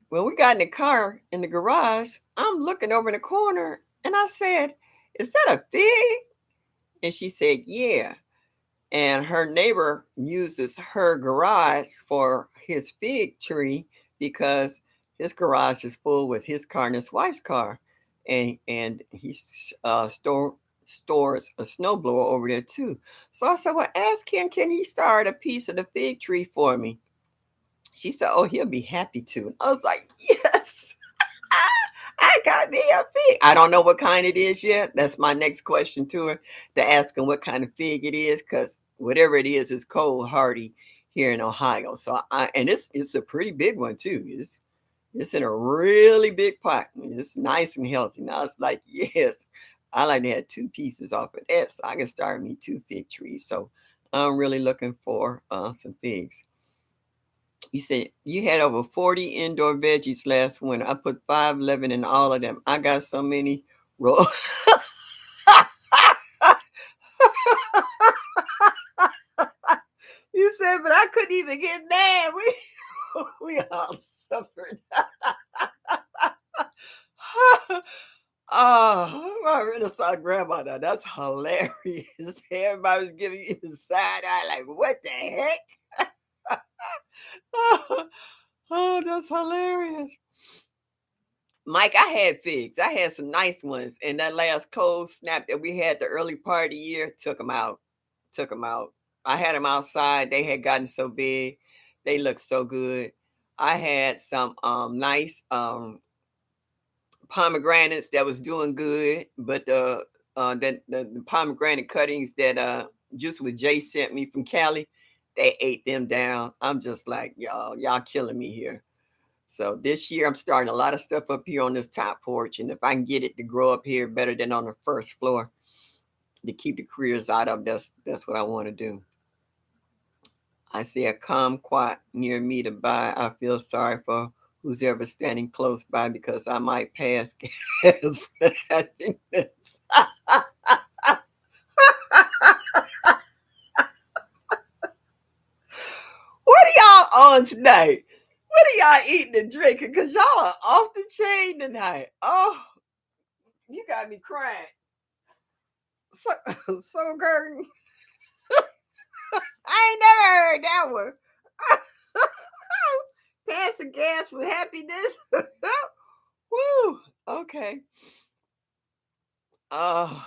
when we got in the car in the garage, I'm looking over in the corner and I said, "Is that a fig?" And she said, "Yeah." And her neighbor uses her garage for his fig tree because his garage is full with his car and his wife's car, and stores a snowblower over there too. So I said, "Well, ask him, can he start a piece of the fig tree for me?" She said, "Oh, he'll be happy to." And I was like, "Yes." I got me a fig. I don't know what kind it is yet. That's my next question to her, to ask him what kind of fig it is, because whatever it is cold hardy here in Ohio. So and it's a pretty big one too. It's in a really big pot. It's nice and healthy. And I was like, yes, I like to have two pieces off of that, so I can start me two fig trees. So I'm really looking for some figs. You said you had over 40 indoor veggies last winter. I put 511 in all of them. I got so many roll. You said, but I couldn't even get mad. We all suffered. Oh, I really saw grandma now. That's hilarious. Everybody was giving you the side eye, like, what the heck? Oh, that's hilarious. Mike, I had figs. I had some nice ones. And that last cold snap that we had the early part of the year took them out. Took them out. I had them outside. They had gotten so big. They looked so good. I had some nice pomegranates that was doing good, but the pomegranate cuttings that Juice with Jay sent me from Cali, they ate them down. I'm just like, y'all killing me here. So this year I'm starting a lot of stuff up here on this top porch, and if I can get it to grow up here better than on the first floor to keep the critters out of, that's what I want to do. I see a kumquat near me to buy. I feel sorry for who's ever standing close by because I might pass gas for having this. What are y'all on tonight? What are y'all eating and drinking? Because y'all are off the chain tonight. Oh, you got me crying. So, so Curtin, I ain't never heard that one. Passing gas for happiness. Woo. Okay. Oh.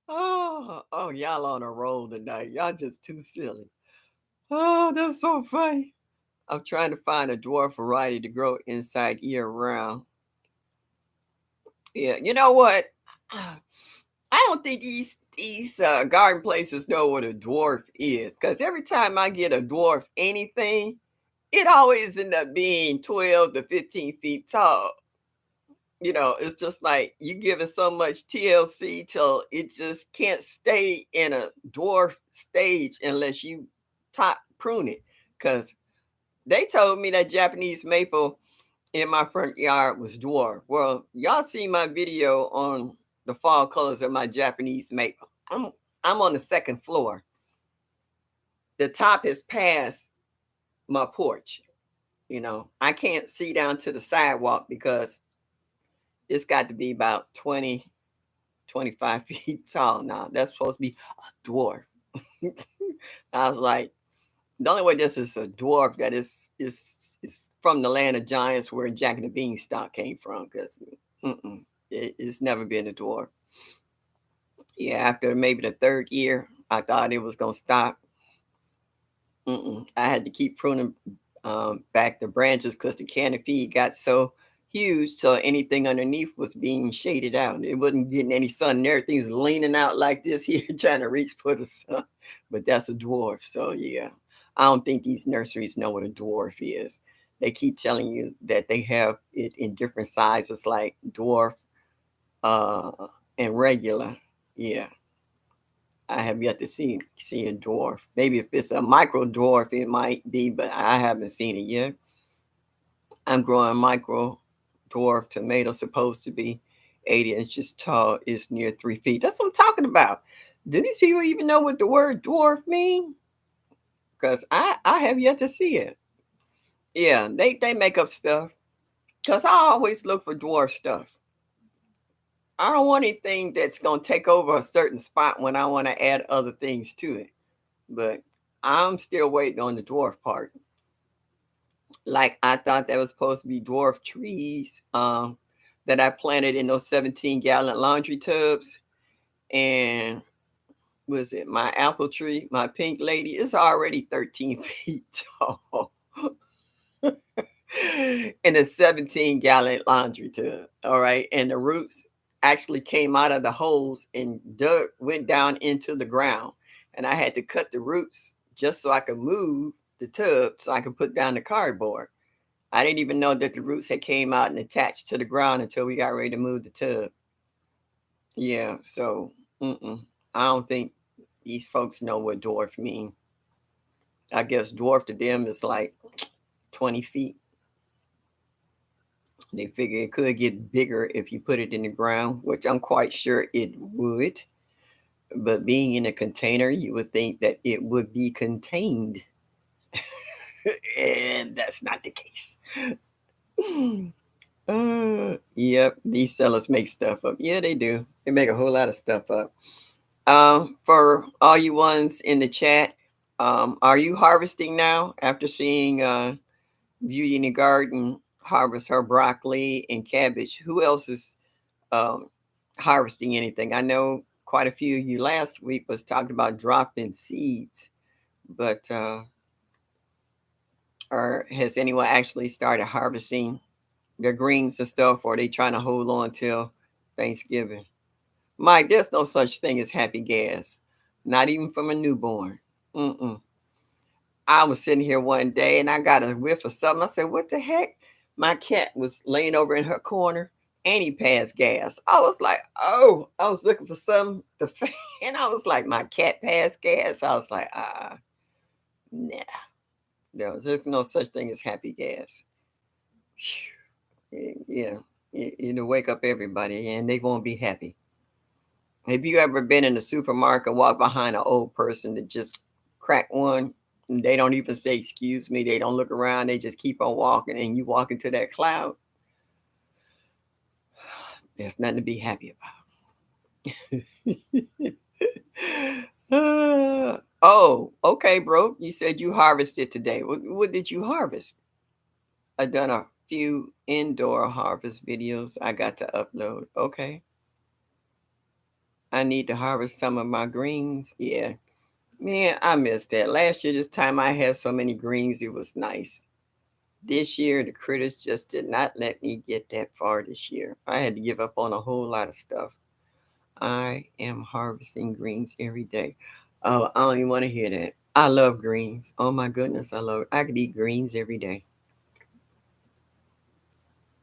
Oh, y'all on a roll tonight. Y'all just too silly. Oh, that's so funny. I'm trying to find a dwarf variety to grow inside year round. Yeah, you know what? I don't think these garden places know what a dwarf is, because every time I get a dwarf anything, it always end up being 12 to 15 feet tall. It's just like you give it so much TLC till it just can't stay in a dwarf stage unless you top prune it. Because they told me that Japanese maple in my front yard was dwarf. Well, y'all see my video on the fall colors of my Japanese maple. I'm on the second floor. The top is past my porch. I can't see down to the sidewalk because it's got to be about 25 feet tall now. That's supposed to be a dwarf. I was like, the only way this is a dwarf that is from the land of giants where Jack and the Beanstalk came from, because it's never been a dwarf. Yeah, after maybe the third year, I thought it was gonna stop. I had to keep pruning back the branches because the canopy got so huge, so anything underneath was being shaded out. It wasn't getting any sun, and everything's leaning out like this here, trying to reach for the sun. But that's a dwarf, so yeah. I don't think these nurseries know what a dwarf is. They keep telling you that they have it in different sizes, like dwarf uh, and regular. Yeah, I have yet to see a dwarf. Maybe if it's a micro dwarf, it might be, but I haven't seen it yet. I'm growing micro dwarf tomato, supposed to be 80 inches tall, is near 3 feet. That's what I'm talking about. Do these people even know what the word dwarf mean? Because I have yet to see it. Yeah, they make up stuff. Because I always look for dwarf stuff. I don't want anything that's gonna take over a certain spot when I want to add other things to it. But I'm still waiting on the dwarf part. Like I thought that was supposed to be dwarf trees that I planted in those 17-gallon laundry tubs. And was it my apple tree, my pink lady is already 13 feet tall in a 17-gallon laundry tub. All right. And the roots actually came out of the holes and dug went down into the ground. And I had to cut the roots just so I could move the tub so I could put down the cardboard. I didn't even know that the roots had came out and attached to the ground until we got ready to move the tub. Yeah, so I don't think these folks know what dwarf mean. I guess dwarf to them is like 20 feet. They figure it could get bigger if you put it in the ground, which I'm quite sure it would. But being in a container, you would think that it would be contained. And that's not the case. Yep, these sellers make stuff up. Yeah, they do. They make a whole lot of stuff up. For all you ones in the chat, are you harvesting now after seeing Beauty in the Garden harvest her broccoli and cabbage? Who else is um, harvesting anything? I know quite a few of you last week was talking about dropping seeds, but or has anyone actually started harvesting their greens and stuff, or are they trying to hold on till Thanksgiving? Mike, there's no such thing as happy gas, not even from a newborn. Mm-mm. I was sitting here one day and I got a whiff of something. I said, "What the heck?" My cat was laying over in her corner and he passed gas. I was like, "Oh," I was looking for some to and I was like, "My cat passed gas." I was like, nah, no, there's no such thing as happy gas." Yeah, it'll wake up everybody and they won't be happy. Have you ever been in the supermarket, walk behind an old person that just crack one? And they don't even say, "Excuse me." They don't look around. They just keep on walking, and you walk into that cloud. There's nothing to be happy about. Oh, okay, bro. You said you harvested today. What did you harvest? I done a few indoor harvest videos I got to upload. Okay. I need to harvest some of my greens. Yeah. Man, I missed that. Last year, this time I had so many greens, it was nice. This year, the critters just did not let me get that far this year. I had to give up on a whole lot of stuff. I am harvesting greens every day. Oh, I don't even want to hear that. I love greens. Oh my goodness, I love it. I could eat greens every day.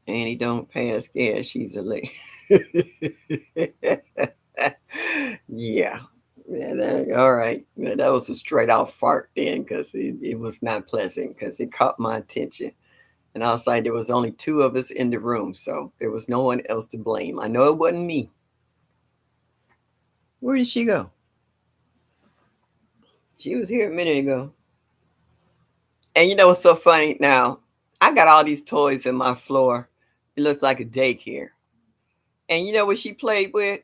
Annie don't pass gas. She's a lady. Yeah. Yeah, all right. Yeah, that was a straight out fart then because it was not pleasant because it caught my attention. And I was like, there was only two of us in the room, so there was no one else to blame. I know it wasn't me. Where did she go? She was here a minute ago. And you know what's so funny? Now, I got all these toys in my floor. It looks like a daycare. And you know what she played with?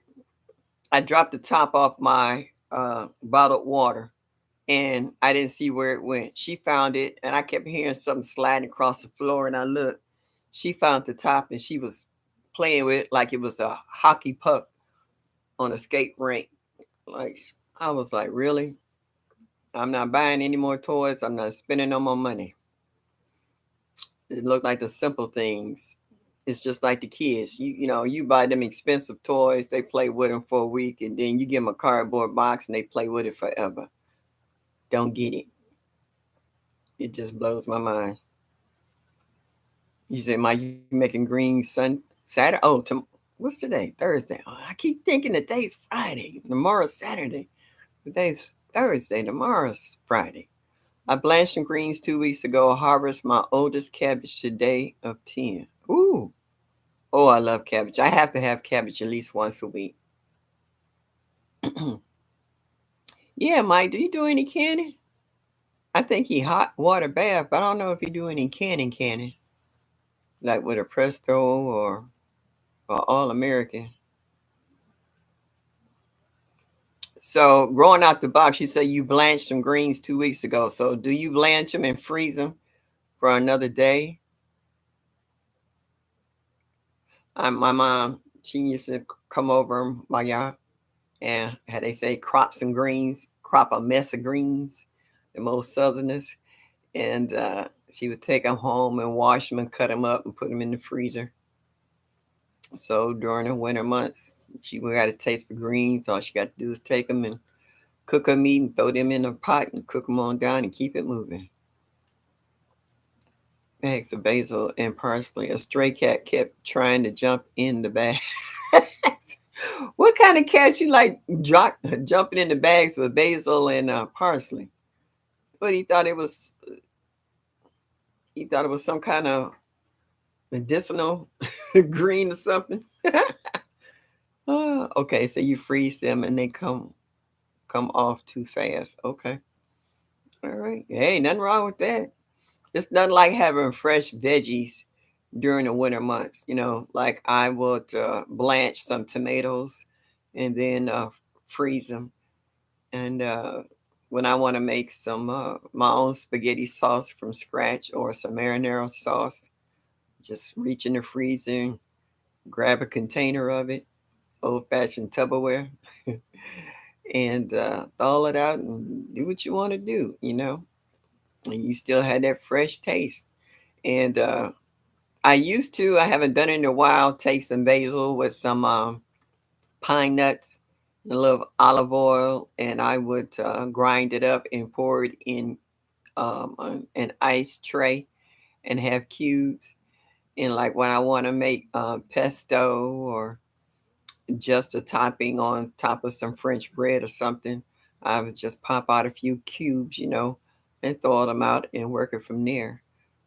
I dropped the top off my bottled water and I didn't see where it went. She found it and I kept hearing something sliding across the floor and I looked. She found the top and she was playing with it like it was a hockey puck on a skate rink. Like I was like, really? I'm not buying any more toys. I'm not spending no more money. It looked like the simple things. It's just like the kids. You know, you buy them expensive toys, they play with them for a week, and then you give them a cardboard box and they play with it forever. Don't get it. It just blows my mind. You said, "Mike, you making green sun Saturday? Oh, what's today? Thursday. Oh, I keep thinking the day's Friday. Tomorrow's Saturday. Today's Thursday. Tomorrow's Friday. I blanched some greens 2 weeks ago. Harvest my oldest cabbage today of 10. Ooh. Oh, I love cabbage. I have to have cabbage at least once a week. Yeah, Mike, do you do any canning? I think he hot water bath, but I don't know if he do any canning, like with a Presto or All American. So growing out the box, you say you blanched some greens 2 weeks ago. So do you blanch them and freeze them for another day? My mom, she used to come over my yard and how they say crop some greens, crop a mess of greens, the most southerners. And she would take them home and wash them and cut them up and put them in the freezer. So during the winter months, she would got a taste for greens. All she got to do is take them and cook her meat and throw them in a pot and cook them on down and keep it moving. Bags of basil and parsley. A stray cat kept trying to jump in the bag. What kind of cat you like jumping in the bags with basil and parsley? But he thought it was some kind of medicinal green or something. Okay, so you freeze them and they come off too fast. Okay, all right. Hey, nothing wrong with that. It's nothing like having fresh veggies during the winter months. Like I would blanch some tomatoes and then freeze them. And when I want to make some my own spaghetti sauce from scratch or some marinara sauce, just reach in the freezer, grab a container of it, old fashioned Tupperware, and thaw it out and do what you want to do. And you still had that fresh taste. And I haven't done it in a while, take some basil with some pine nuts, a little olive oil, and I would grind it up and pour it in an ice tray and have cubes. And like when I want to make pesto or just a topping on top of some French bread or something, I would just pop out a few cubes, and throw them out and work it from there.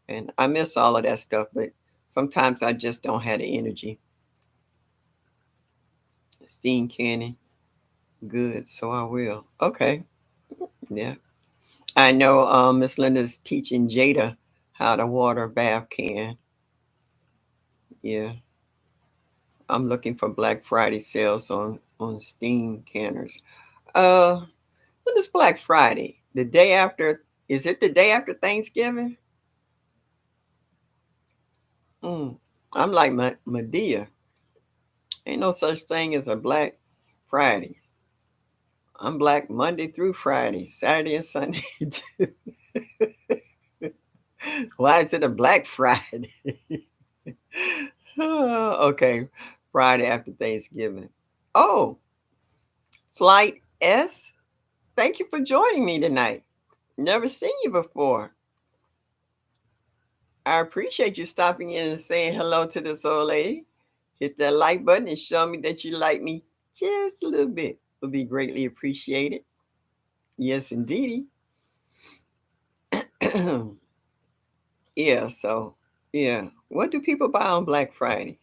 And I miss all of that stuff, but sometimes I just don't have the energy. Steam canning, good, so I will. Okay, yeah. I know Miss Linda's teaching Jada how to water a bath can. Yeah, I'm looking for Black Friday sales on steam canners. Uh, when is Black Friday? The day after? Is it the day after Thanksgiving? Mm, I'm like Medea. Ain't no such thing as a Black Friday. I'm Black Monday through Friday, Saturday and Sunday. Why is it a Black Friday? Oh, okay, Friday after Thanksgiving. Oh, Flight S. Thank you for joining me tonight. Never seen you before. I appreciate you stopping in and saying hello to this old lady. Hit that like button and show me that you like me just a little bit. Would be greatly appreciated. Yes, indeedy. Yeah, so yeah. What do people buy on Black Friday?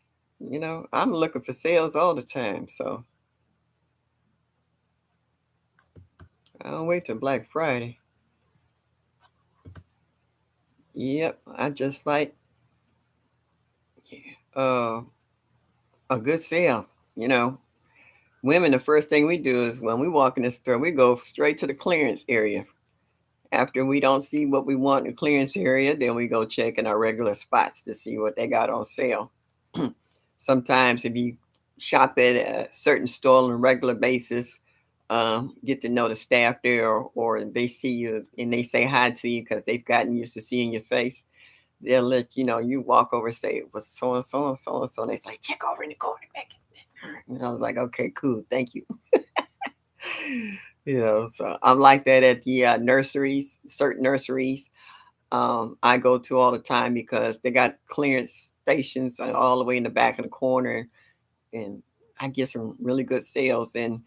I'm looking for sales all the time, so I don't wait till Black Friday. Yep, I just like uh, a good sale. You know, Women, the first thing we do is when we walk in the store, we go straight to the clearance area. After we don't see what we want in the clearance area, then we go check in our regular spots to see what they got on sale. Sometimes, if you shop at a certain store on a regular basis, get to know the staff there, or they see you and they say hi to you because they've gotten used to seeing your face. They'll let you know. You walk over and say, "What's so and so and so and so?" And they say, "Check over in the corner back." And I was like, "Okay, cool, thank you." So I'm like that at the nurseries, certain nurseries I go to all the time because they got clearance stations all the way in the back of the corner, and I get some really good sales. And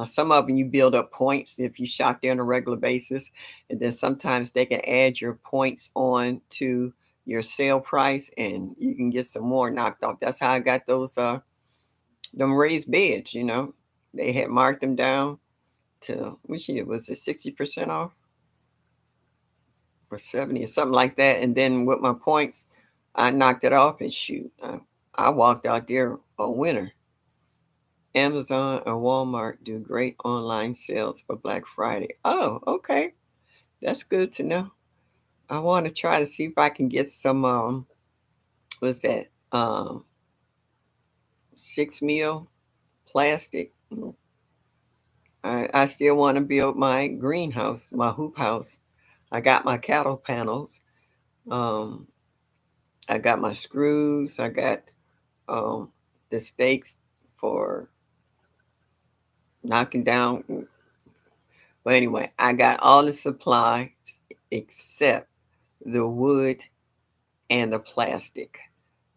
some of them you build up points if you shop there on a regular basis, and then sometimes they can add your points on to your sale price, and you can get some more knocked off. That's how I got those them raised beds. They had marked them down to which year was it 60% off or 70 or something like that. And then with my points, I knocked it off and shoot. I walked out there a winner. Amazon or Walmart do great online sales for Black Friday. Oh, okay. That's good to know. I want to try to see if I can get some what's that? 6 meal plastic. I still want to build my greenhouse, my hoop house. I got my cattle panels. Um, I got my screws. I got um, the stakes for knocking down. Well, anyway, I got all the supplies except the wood and the plastic.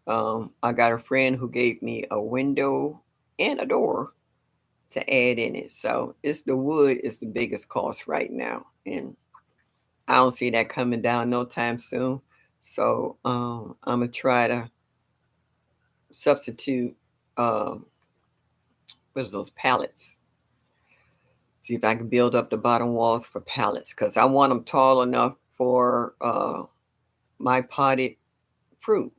I got a friend who gave me a window and a door to add in it. So it's the wood is the biggest cost right now, and I don't see that coming down no time soon. So I'm gonna try to substitute um, what is those pallets? See if I can build up the bottom walls for pallets because I want them tall enough for my potted fruit,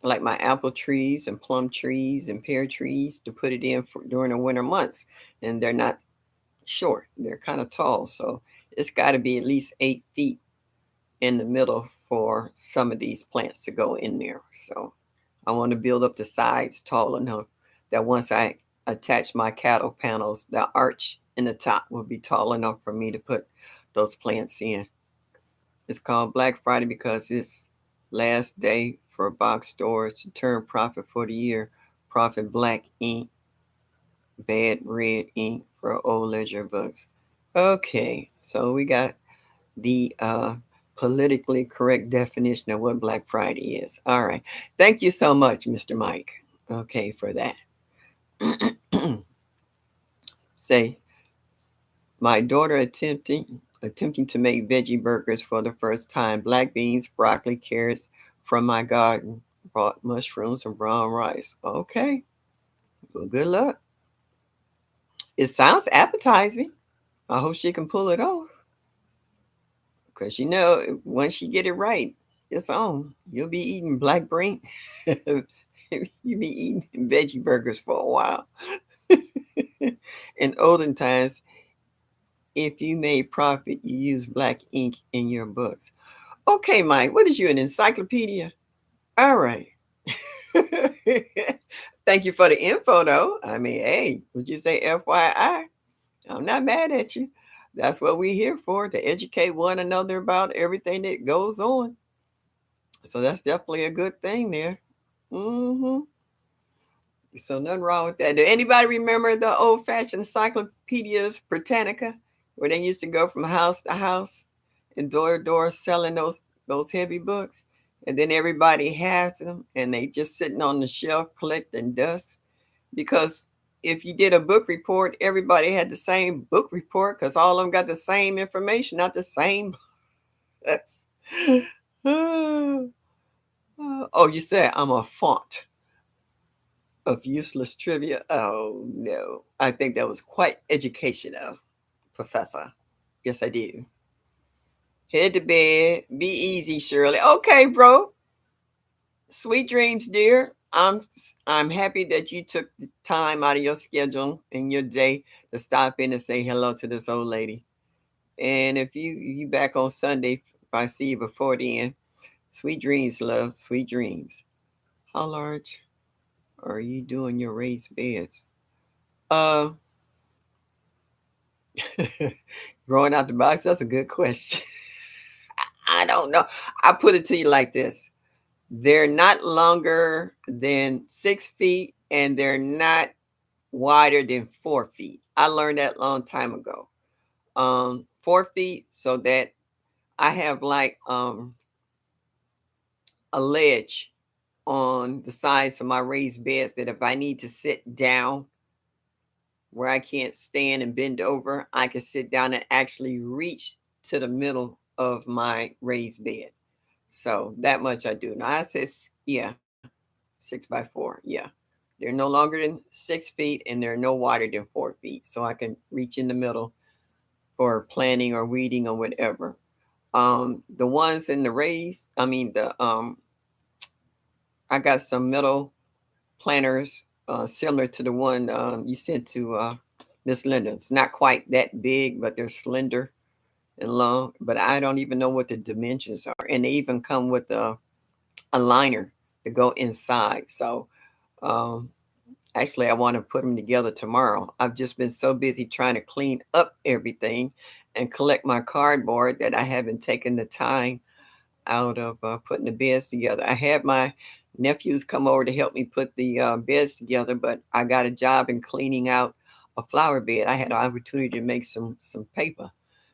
like my apple trees and plum trees and pear trees, to put it in for during the winter months. And they're not short; they're kind of tall, so it's got to be at least 8 feet in the middle for some of these plants to go in there. So I want to build up the sides tall enough that once I attach my cattle panels, the arch in the top will be tall enough for me to put those plants in. It's called Black Friday because it's last day for box stores to turn profit for the year. Profit black ink, bad red ink for old ledger books. Okay, so we got the politically correct definition of what Black Friday is. All right. Thank you so much, Mr. Mike. Okay, for that. Say, my daughter attempting to make veggie burgers for the first time. Black beans, broccoli, carrots from my garden. Brought mushrooms and brown rice. Okay. Well, good luck. It sounds appetizing. I hope she can pull it off. Because you know, once you get it right, it's on. You'll be eating black brain. You'll be eating veggie burgers for a while. In olden times, if you made profit, you used black ink in your books. Okay, Mike, what is you, an encyclopedia? All right. Thank you for the info, though. I mean, hey, would you say FYI? I'm not mad at you. That's what we're here for, to educate one another about everything that goes on. So that's definitely a good thing there. Hmm. So nothing wrong with that. Do anybody remember the old-fashioned encyclopedias Britannica, where they used to go from house to house and door to door selling those heavy books, and then everybody has them, and they just sitting on the shelf collecting dust? Because if you did a book report, everybody had the same book report because all of them got the same information, not the same books. Oh, you said I'm a font of useless trivia. Oh no, I think that was quite educational, Professor. Yes, I did. Head to bed. Be easy, Shirley. Okay, bro. Sweet dreams, dear. I'm happy that you took the time out of your schedule and your day to stop in and say hello to this old lady. And if you back on Sunday, if I see you before then, sweet dreams, love. Sweet dreams. How large are you doing your raised beds? Uh, growing out the box. That's a good question. I don't know. I put it to you like this: they're not longer than 6 feet, and they're not wider than 4 feet. I learned that long time ago. 4 feet, so that I have like a ledge on the sides of my raised beds that if I need to sit down where I can't stand and bend over, I can sit down and actually reach to the middle of my raised bed. So that much I do. Now I says, yeah, 6 by 4. Yeah. They're no longer than 6 feet and they're no wider than 4 feet. So I can reach in the middle for planting or weeding or whatever. The ones in the raised, I mean I got some metal planters similar to the one you sent to Miss Linda. It's not quite that big, but they're slender and long. But I don't even know what the dimensions are, and they even come with a liner to go inside. So um, actually, I want to put them together tomorrow. I've just been so busy trying to clean up everything and collect my cardboard that I haven't taken the time out of putting the beds together. I had my nephews come over to help me put the beds together, but I got a job in cleaning out a flower bed. I had an opportunity to make some paper,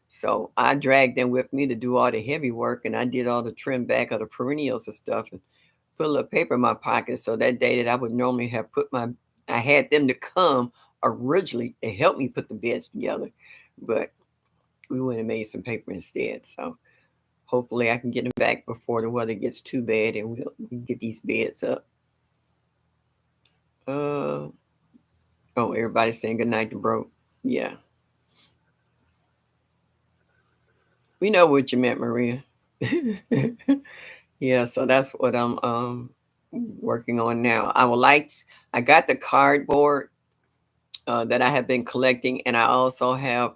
so I dragged them with me to do all the heavy work, and I did all the trim back of the perennials and stuff, and put a little paper in my pocket. So that day that I would normally have I had them to come originally to help me put the beds together, but we went and made some paper instead. So hopefully I can get them back before the weather gets too bad and we can get these beds up. Uh oh, everybody's saying goodnight to Broke. Yeah. We know what you meant, Maria. Yeah, so that's what I'm working on now. I got the cardboard that I have been collecting, and I also have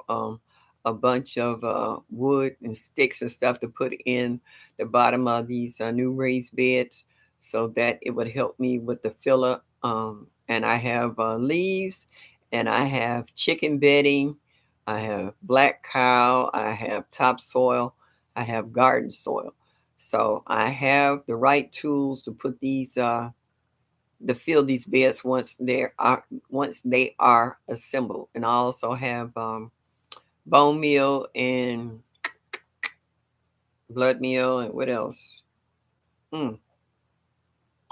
a bunch of wood and sticks and stuff to put in the bottom of these new raised beds, so that it would help me with the filler. And I have leaves, and I have chicken bedding, I have black cow, I have topsoil, I have garden soil. So I have the right tools to put these. To fill these beds once they are assembled. And I also have bone meal and blood meal and what else? Mm,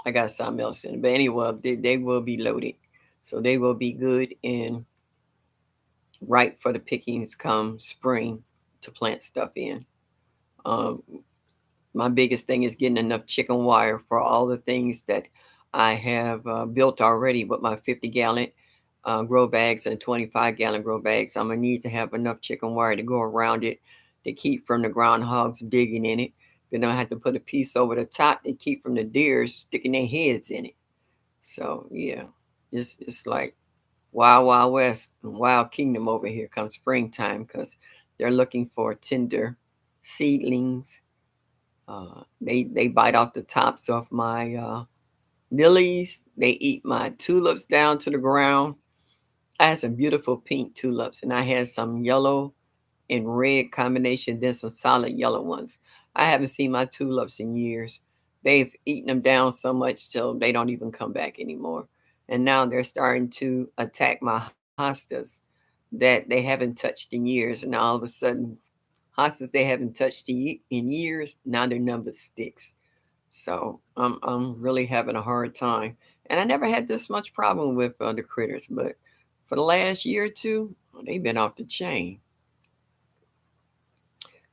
I got something else in it. But anyway, they will be loaded. So they will be good and ripe for the pickings come spring to plant stuff in. Um, my biggest thing is getting enough chicken wire for all the things that I have built already with my 50-gallon grow bags and 25-gallon grow bags. I'm gonna need to have enough chicken wire to go around it to keep from the groundhogs digging in it. Then I have to put a piece over the top to keep from the deers sticking their heads in it. So yeah, it's like wild wild west, wild kingdom over here come springtime because they're looking for tender seedlings. They bite off the tops of my lilies. They eat my tulips down to the ground. I had some beautiful pink tulips, and I had some yellow and red combination, then some solid yellow ones. I haven't seen my tulips in years. They've eaten them down so much till they don't even come back anymore. And now they're starting to attack my hostas that they haven't touched in years. And all of a sudden, hostas they haven't touched in years, now their number sticks. So I'm really having a hard time. And I never had this much problem with the critters, but for the last year or two, they've been off the chain.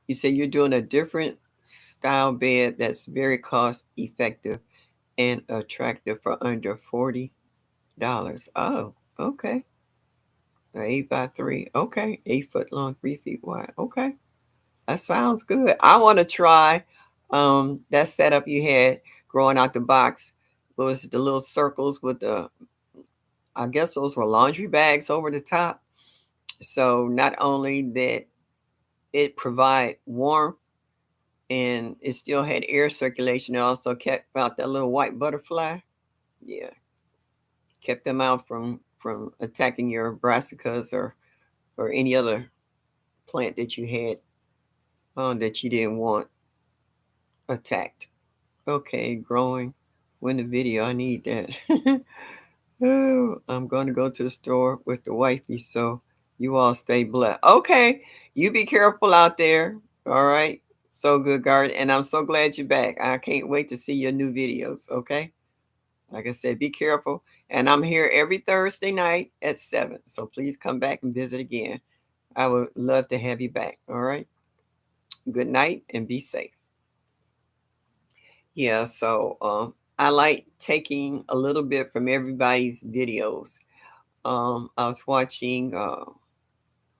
You say you're doing a different style bed that's very cost effective and attractive for under $40. Oh, okay. 8 by 3. Okay. 8 foot long, 3 feet wide. Okay. That sounds good. I want to try that setup you had growing out the box. What was it, the little circles with the I guess those were laundry bags over the top. So not only that it provide warmth and it still had air circulation, it also kept out that little white butterfly. Yeah, kept them out from attacking your brassicas or any other plant that you had that you didn't want attacked. Okay, growing. Win the video. I need that. Oh, I'm going to go to the store with the wifey. So you all stay blessed. Okay, you be careful out there. All right. So good, guard. And I'm so glad you're back. I can't wait to see your new videos. Okay. Like I said, be careful. And I'm here every Thursday night at 7. So please come back and visit again. I would love to have you back. All right. Good night and be safe. Yeah. So I like taking a little bit from everybody's videos. I was watching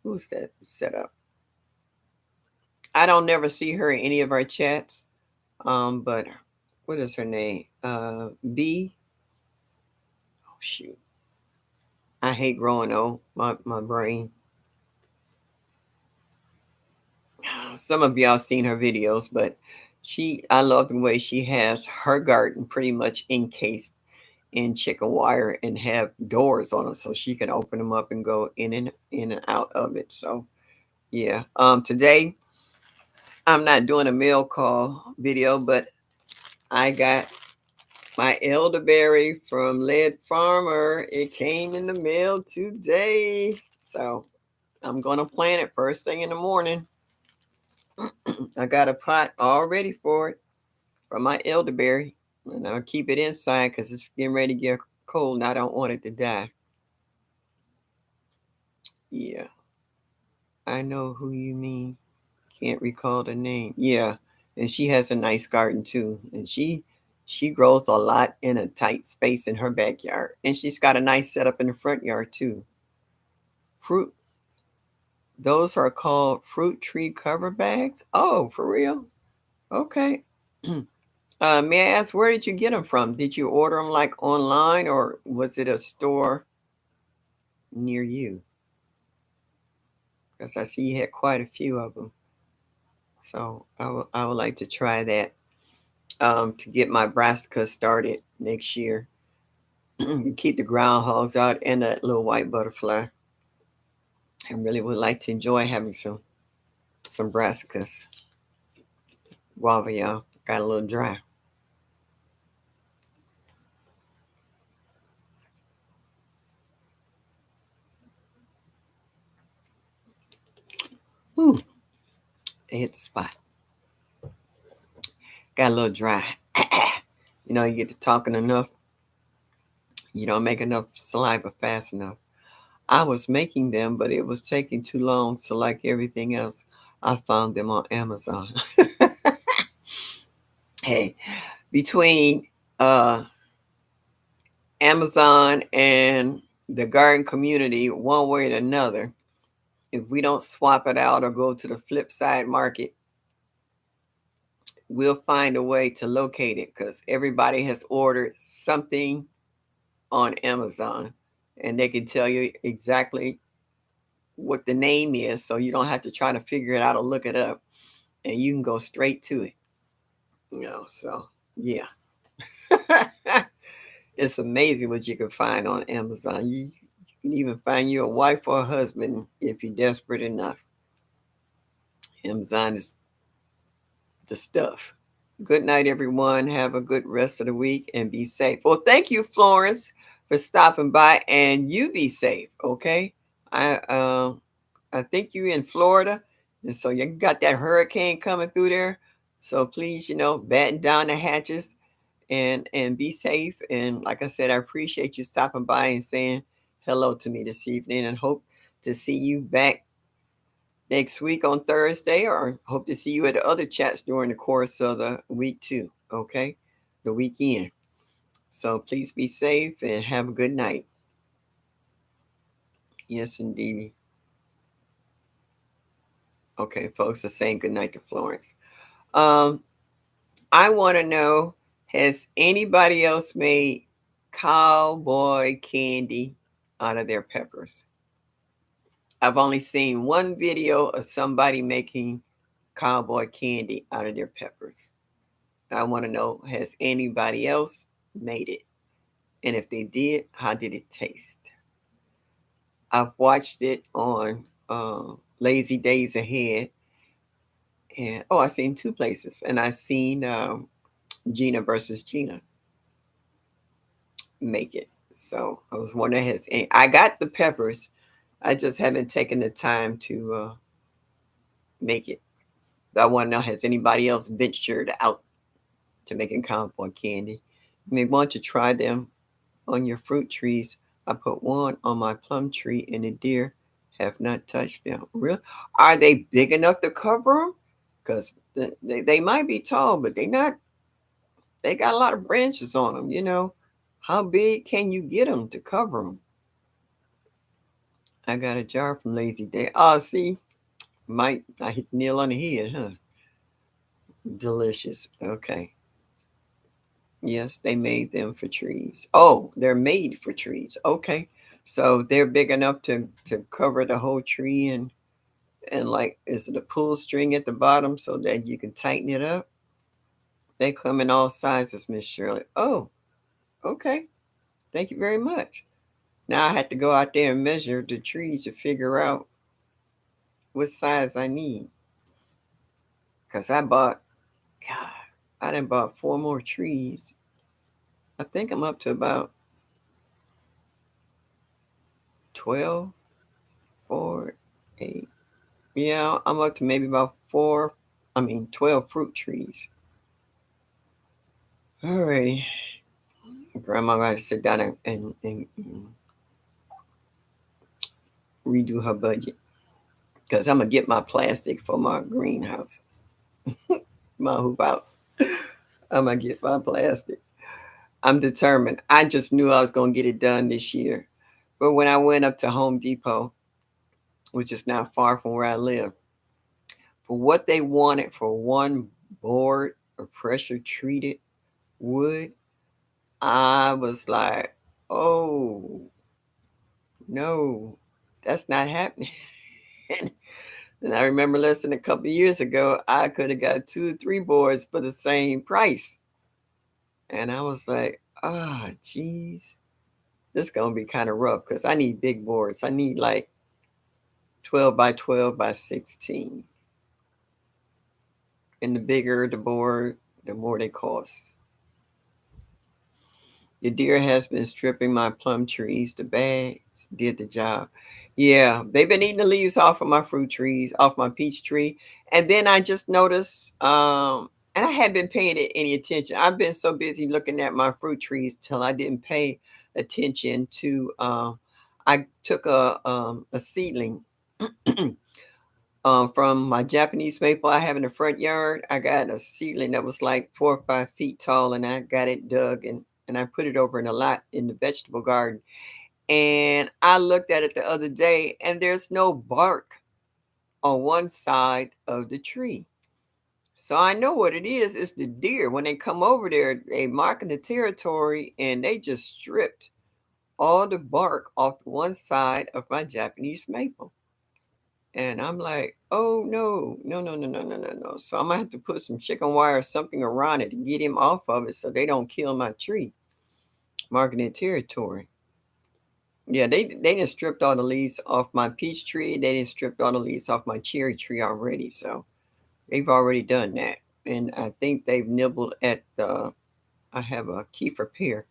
who's that set up? I don't never see her in any of our chats. But what is her name? B. Oh shoot. I hate growing old. My brain. Some of y'all seen her videos, but I love the way she has her garden pretty much encased in chicken wire and have doors on them so she can open them up and go in and out of it. So yeah. Today I'm not doing a mail call video, but I got my elderberry from Lead Farmer. It came in the mail today. So I'm gonna plant it first thing in the morning. I got a pot all ready for it from my elderberry. And I'll keep it inside because it's getting ready to get cold and I don't want it to die. Yeah, I know who you mean. Can't recall the name. Yeah, and she has a nice garden too. And she grows a lot in a tight space in her backyard. And she's got a nice setup in the front yard too. Fruit, those are called fruit tree cover bags. Oh, for real? Okay. May I ask, where did you get them from? Did you order them like online or was it a store near you? Because I see you had quite a few of them. So I would like to try that to get my brassica started next year. Keep the groundhogs out and that little white butterfly. I really would like to enjoy having some brassicas. Guava, y'all. Got a little dry. Ooh, it hit the spot. Got a little dry. You get to talking enough, you don't make enough saliva fast enough. I was making them, but it was taking too long. So, like everything else, I found them on Amazon. Hey, between uh, Amazon and the garden community, one way or another, if we don't swap it out or go to the flip side market, we'll find a way to locate it because everybody has ordered something on Amazon and they can tell you exactly what the name is so you don't have to try to figure it out or look it up and you can go straight to it. So yeah. It's amazing what you can find on Amazon. You can even find you a wife or a husband if you're desperate enough. Amazon is the stuff. Good night, everyone. Have a good rest of the week and be safe. Well, thank you, Florence, for stopping by, and you be safe. Okay, I think you're in Florida, and so you got that hurricane coming through there. So please, batten down the hatches and be safe. And like I said, I appreciate you stopping by and saying hello to me this evening, and hope to see you back next week on Thursday, or hope to see you at the other chats during the course of the week too. Okay, the weekend. So please be safe and have a good night. Yes, indeed. Okay, folks are saying good night to Florence. Um, I want to know, has anybody else made cowboy candy out of their peppers? I've only seen one video of somebody making cowboy candy out of their peppers. I want to know, has anybody else made it? And if they did, how did it taste? I've watched it on Lazy Days Ahead. And I seen two places. And I seen Gina versus Gina make it. So I was wondering, I got the peppers. I just haven't taken the time to make it. But I want to know, has anybody else ventured out to making cowboy candy? You may want to try them on your fruit trees. I put one on my plum tree and the deer have not touched them. Really? Are they big enough to cover them? Because they might be tall, but they're not they got a lot of branches on them, you know. How big can you get them to cover them? I got a jar from Lazy Day. Oh, see, I hit the nail on the head, huh? Delicious. Okay. Yes, they made them for trees. Oh, they're made for trees. Okay. So they're big enough to cover the whole tree, and like, is it a pull string at the bottom so that you can tighten it up? They come in all sizes, Miss Shirley. Oh, okay. Thank you very much. Now I have to go out there and measure the trees to figure out what size I need. Cause God, I done bought 4 more trees. I think I'm up to about 12, 4, 8. Yeah, I'm up to maybe about 12 fruit trees. Alrighty. Grandma got to sit down and redo her budget. Because I'm going to get my plastic for my greenhouse, my hoop house. I'm going to get my plastic. I'm determined. I just knew I was going to get it done this year. But when I went up to Home Depot, which is not far from where I live, for what they wanted for one board of pressure treated wood, I was like, oh, no, that's not happening. And I remember listening a couple of years ago, I could have got 2 or 3 boards for the same price. And I was like, ah, oh, geez, this is going to be kind of rough because I need big boards. I need like 12 by 12 by 16. And the bigger the board, the more they cost. The deer has been stripping my plum trees. The bags did the job. Yeah, they've been eating the leaves off of my fruit trees, off my peach tree. And then I just noticed, and I hadn't been paying it any attention. I've been so busy looking at my fruit trees till I didn't pay attention to. I took a seedling from my Japanese maple I have in the front yard. I got a seedling that was like 4 or 5 feet tall, and I got it dug and I put it over in a lot in the vegetable garden. And I looked at it the other day, and there's no bark on one side of the tree. So I know what it is. It's the deer. When they come over there, they marking the territory, and they just stripped all the bark off one side of my Japanese maple. And I'm like, oh no, no, no, no, no, no, no, no. So I'm gonna have to put some chicken wire or something around it to get him off of it so they don't kill my tree, marking their territory. Yeah, they didn't stripped all the leaves off my peach tree. They didn't stripped all the leaves off my cherry tree already. So they've already done that. And I think they've nibbled at the I have a kefir pear.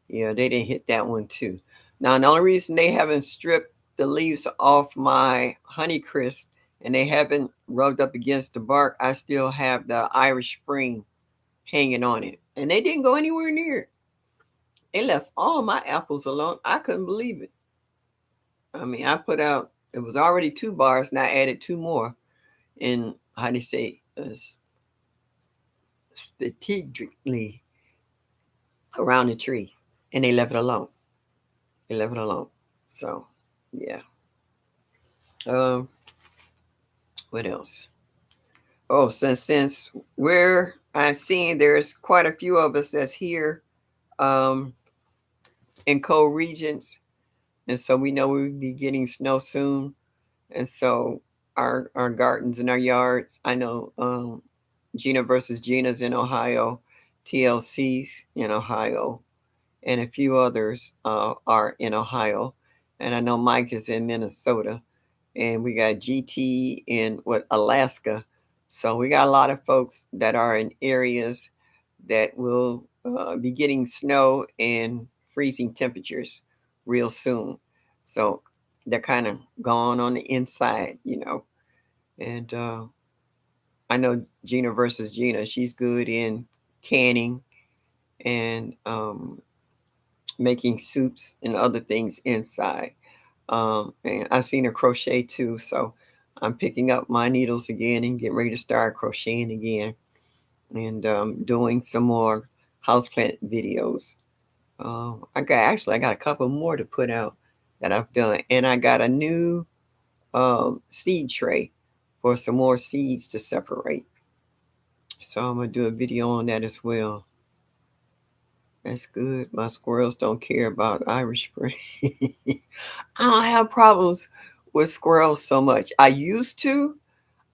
Yeah, they didn't hit that one too. Now the only reason they haven't stripped the leaves off my honeycrisp and they haven't rubbed up against the bark, I still have the Irish Spring hanging on it. And they didn't go anywhere near it. They left all my apples alone. I couldn't believe it. I mean, I put out, it was already 2 bars, and I added 2 more in, how do you say, strategically around the tree. And they left it alone. They left it alone. So, yeah. Um, what else? Oh, since we're I'm seeing there's quite a few of us that's here um in cold regions, and so we know we'll be getting snow soon. And so our gardens and our yards, I know Gina versus Gina's in Ohio, TLC's in Ohio, and a few others are in Ohio. And I know Mike is in Minnesota, and we got GT in what Alaska. So we got a lot of folks that are in areas that will be getting snow and freezing temperatures real soon. So they're kind of gone on the inside, you know. And I know Gina versus Gina, she's good in canning and making soups and other things inside. And I've seen her crochet too, so I'm picking up my needles again and getting ready to start crocheting again, and doing some more. houseplant videos. I got a couple more to put out that I've done, and I got a new seed tray for some more seeds to separate. So I'm gonna do a video on that as well. That's good. My squirrels don't care about Irish Spring. I don't have problems with squirrels so much. I used to.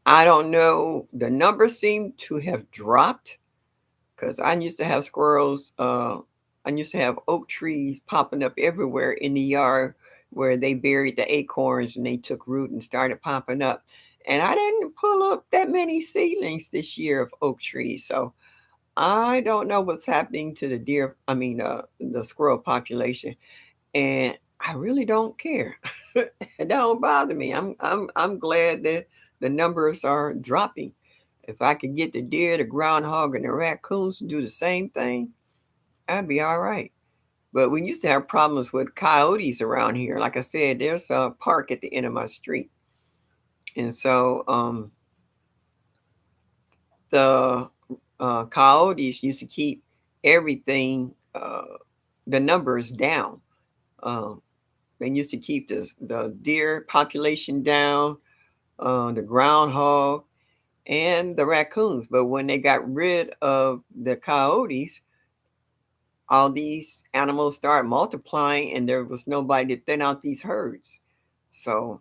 I don't know. The numbers seem to have dropped because I used to have squirrels. I used to have oak trees popping up everywhere in the yard where they buried the acorns and they took root and started popping up. And I didn't pull up that many seedlings this year of oak trees. So I don't know what's happening to the the squirrel population, and I really don't care. It don't bother me. I'm glad that the numbers are dropping. If I could get the deer, the groundhog, and the raccoons to do the same thing, I'd be all right. But we used to have problems with coyotes around here. Like I said, there's a park at the end of my street, and so the coyotes used to keep everything, the numbers down. Um, they used to keep the deer population down, the groundhog, and the raccoons. But when they got rid of the coyotes, all these animals started multiplying, and there was nobody to thin out these herds. So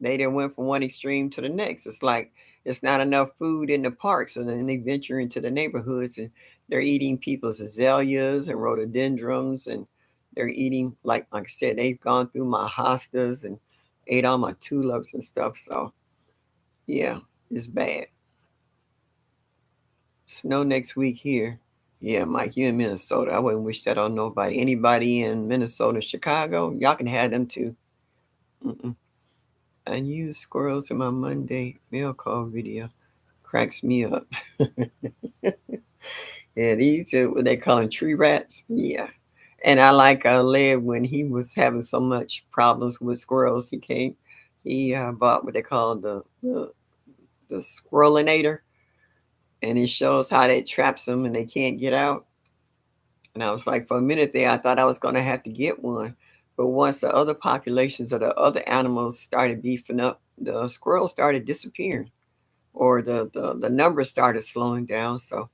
they then went from one extreme to the next. It's like it's not enough food in the park, so then they venture into the neighborhoods and they're eating people's azaleas and rhododendrons, and they're eating like I said, they've gone through my hostas and ate all my tulips and stuff. So yeah, it's bad. Snow next week here. Yeah, Mike, you in Minnesota. I wouldn't wish that on nobody. Anybody in Minnesota, Chicago, y'all can have them too. Mm-mm. I use squirrels in my Monday mail call video. Cracks me up. Yeah, these are what they call them, tree rats. Yeah. And I like Led when he was having so much problems with squirrels. He bought what they call the squirrelinator, and it shows how they traps them and they can't get out. And I was like, for a minute there, I thought I was going to have to get one. But once the other populations of the other animals started beefing up, the squirrels started disappearing, or the numbers started slowing down. So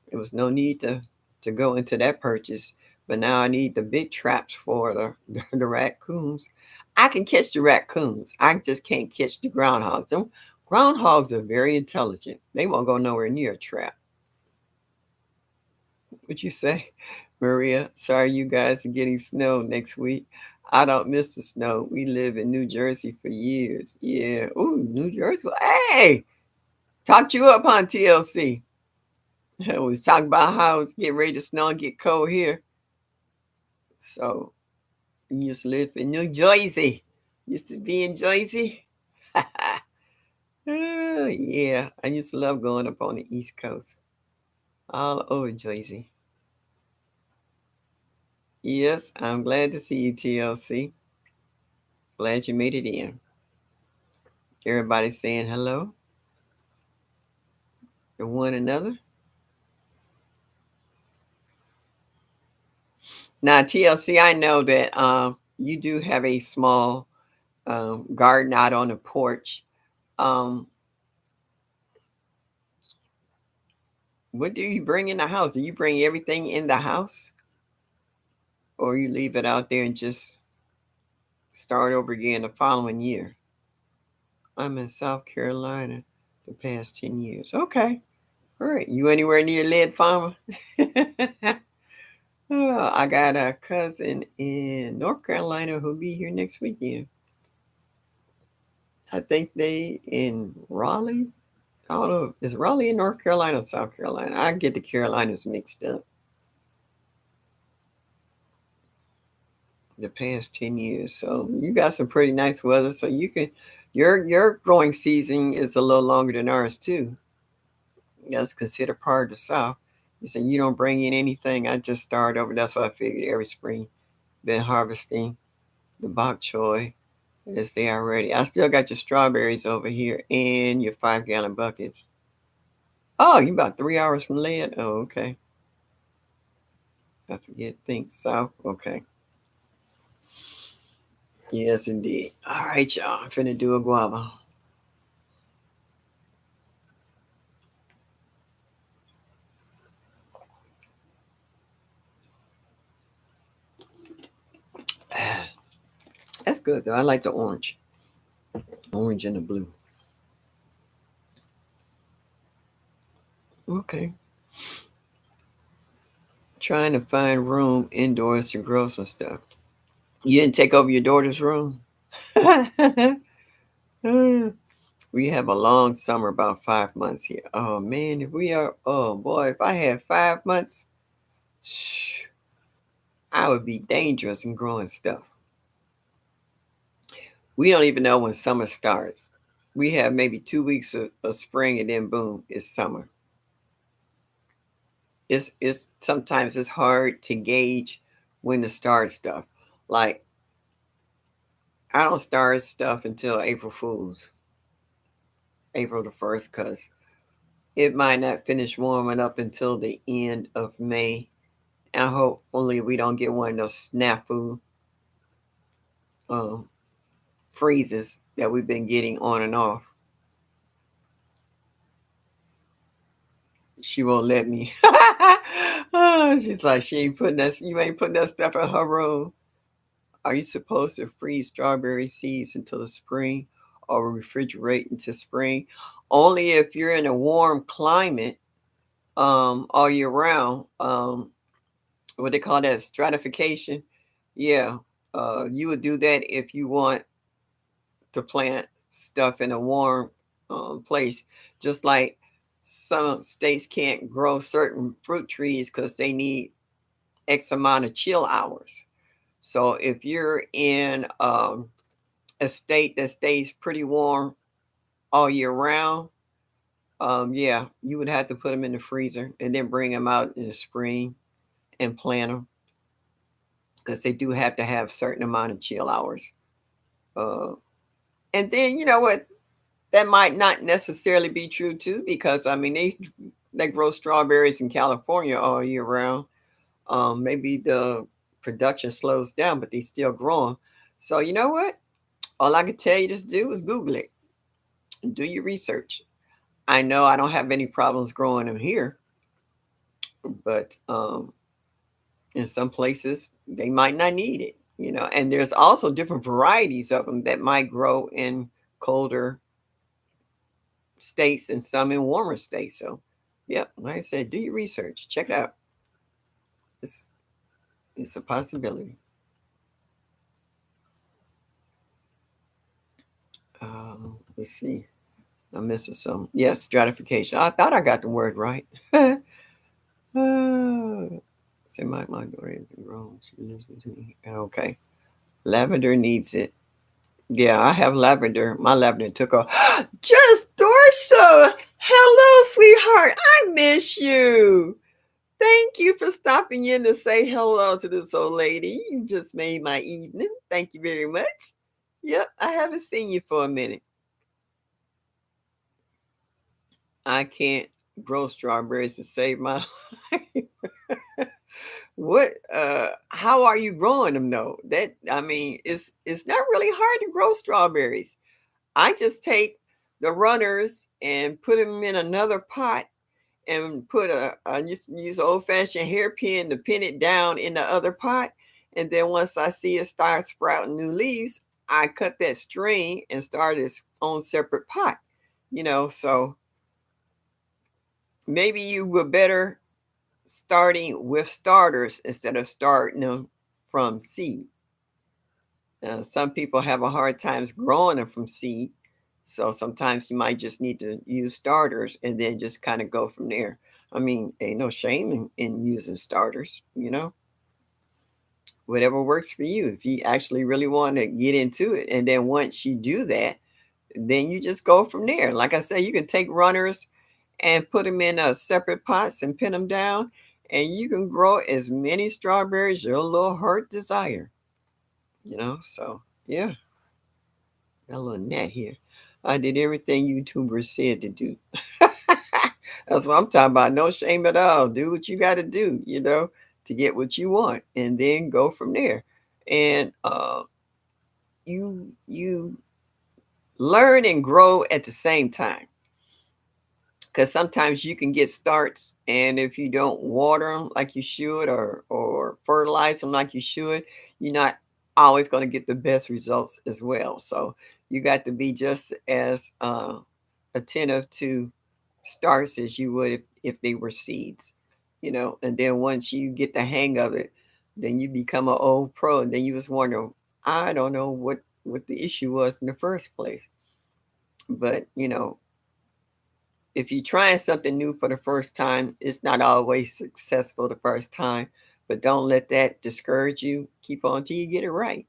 there was no need to go into that purchase. But now I need the big traps for the raccoons. I can catch the raccoons. I just can't catch the groundhogs. Them groundhogs are very intelligent. They won't go nowhere near a trap. What you say, Maria? Sorry you guys are getting snow next week. I don't miss the snow. We live in New Jersey for years. Yeah. Ooh, New Jersey. Hey, talked you up on TLC. I was talking about how it's getting ready to snow and get cold here. So you used to live in New Jersey. Used to be in Jersey. Oh, yeah. I used to love going up on the East Coast. All over Jersey. Yes, I'm glad to see you, TLC. Glad you made it in. Everybody saying hello to one another. Now, TLC, I know that you do have a small garden out on the porch. Um, what do you bring in the house? Do you bring everything in the house, or you leave it out there and just start over again the following year? I'm in South Carolina the past 10 years. Okay. All right. You anywhere near Lead Farmer? Oh, I got a cousin in North Carolina who'll be here next weekend. I think they in Raleigh. I don't know. Is Raleigh in North Carolina or South Carolina? I get the Carolinas mixed up. The past 10 years. So you got some pretty nice weather. So you can your growing season is a little longer than ours too. That's considered part of the South. You say you don't bring in anything. I just start over. That's what I figured every spring. Been harvesting the bok choy as they are ready. I still got your strawberries over here and your 5-gallon buckets. Oh, you about 3 hours from Lead? Oh, okay. I forget. Think south. Okay. Yes, indeed. All right, y'all. I'm finna do a guava. That's good though. I like the orange and the blue. Okay. Trying to find room indoors to grow some stuff. You didn't take over your daughter's room. We have a long summer, about 5 months here. Oh man, if we are, oh boy, if I had 5 months, I would be dangerous in growing stuff. We don't even know when summer starts. We have maybe 2 weeks of spring and then boom, it's summer. It's sometimes it's hard to gauge when to start stuff. Like I don't start stuff until April Fools, April the 1st, because it might not finish warming up until the end of May. And hopefully we don't get one of those snafu um, freezes that we've been getting on and off. She won't let me. Oh, she's like, she ain't putting that. You ain't putting that stuff in her room. Are you supposed to freeze strawberry seeds until the spring, or refrigerate until spring? Only if you're in a warm climate all year round. What they call that, stratification. Yeah, you would do that if you want to plant stuff in a warm place. Just like some states can't grow certain fruit trees because they need X amount of chill hours. So if you're in a state that stays pretty warm all year round, yeah, you would have to put them in the freezer and then bring them out in the spring and plant them because they do have to have certain amount of chill hours. Uh, and then you know what? That might not necessarily be true too, because I mean they grow strawberries in California all year round. Maybe the production slows down, but they still grow them. So you know what? All I can tell you to do is Google it and do your research. I know I don't have any problems growing them here, but in some places they might not need it. You know, and there's also different varieties of them that might grow in colder states and some in warmer states. So, yeah, like I said, do your research. Check it out. It's it's a possibility. Let's see. I'm missing some. Yes, stratification. I thought I got the word right. Say my daughter is grown. She lives between. Okay. Lavender needs it. Yeah, I have lavender. My lavender took off. Just Dorsha. Hello, sweetheart. I miss you. Thank you for stopping in to say hello to this old lady. You just made my evening. Thank you very much. Yep, I haven't seen you for a minute. I can't grow strawberries to save my life. What how are you growing them though? That I mean, it's not really hard to grow strawberries. I just take the runners and put them in another pot and put I just use old fashioned hairpin to pin it down in the other pot. And then once I see it start sprouting new leaves, I cut that string and start its own separate pot. You know, so maybe you were better starting with starters instead of starting them from seed. Some people have a hard times growing them from seed. So sometimes you might just need to use starters and then just kind of go from there. I mean, ain't no shame in using starters, you know, whatever works for you. If you actually really want to get into it, and then once you do that, then you just go from there. Like I said, you can take runners and put them in separate pots and pin them down, and you can grow as many strawberries your little heart desire, you know. So, yeah, got a little net here. I did everything YouTubers said to do. That's what I'm talking about. No shame at all. Do what you got to do, you know. to get what you want, and then go from there. And you learn and grow at the same time, because sometimes you can get starts, and if you don't water them like you should, or fertilize them like you should, you're not always going to get the best results as well. So you got to be just as attentive to starts as you would if they were seeds, and then once you get the hang of it, then you become an old pro, and then you just wonder, I don't know what the issue was in the first place. But if you're trying something new for the first time, it's not always successful the first time, but don't let that discourage you. Keep on till you get it right.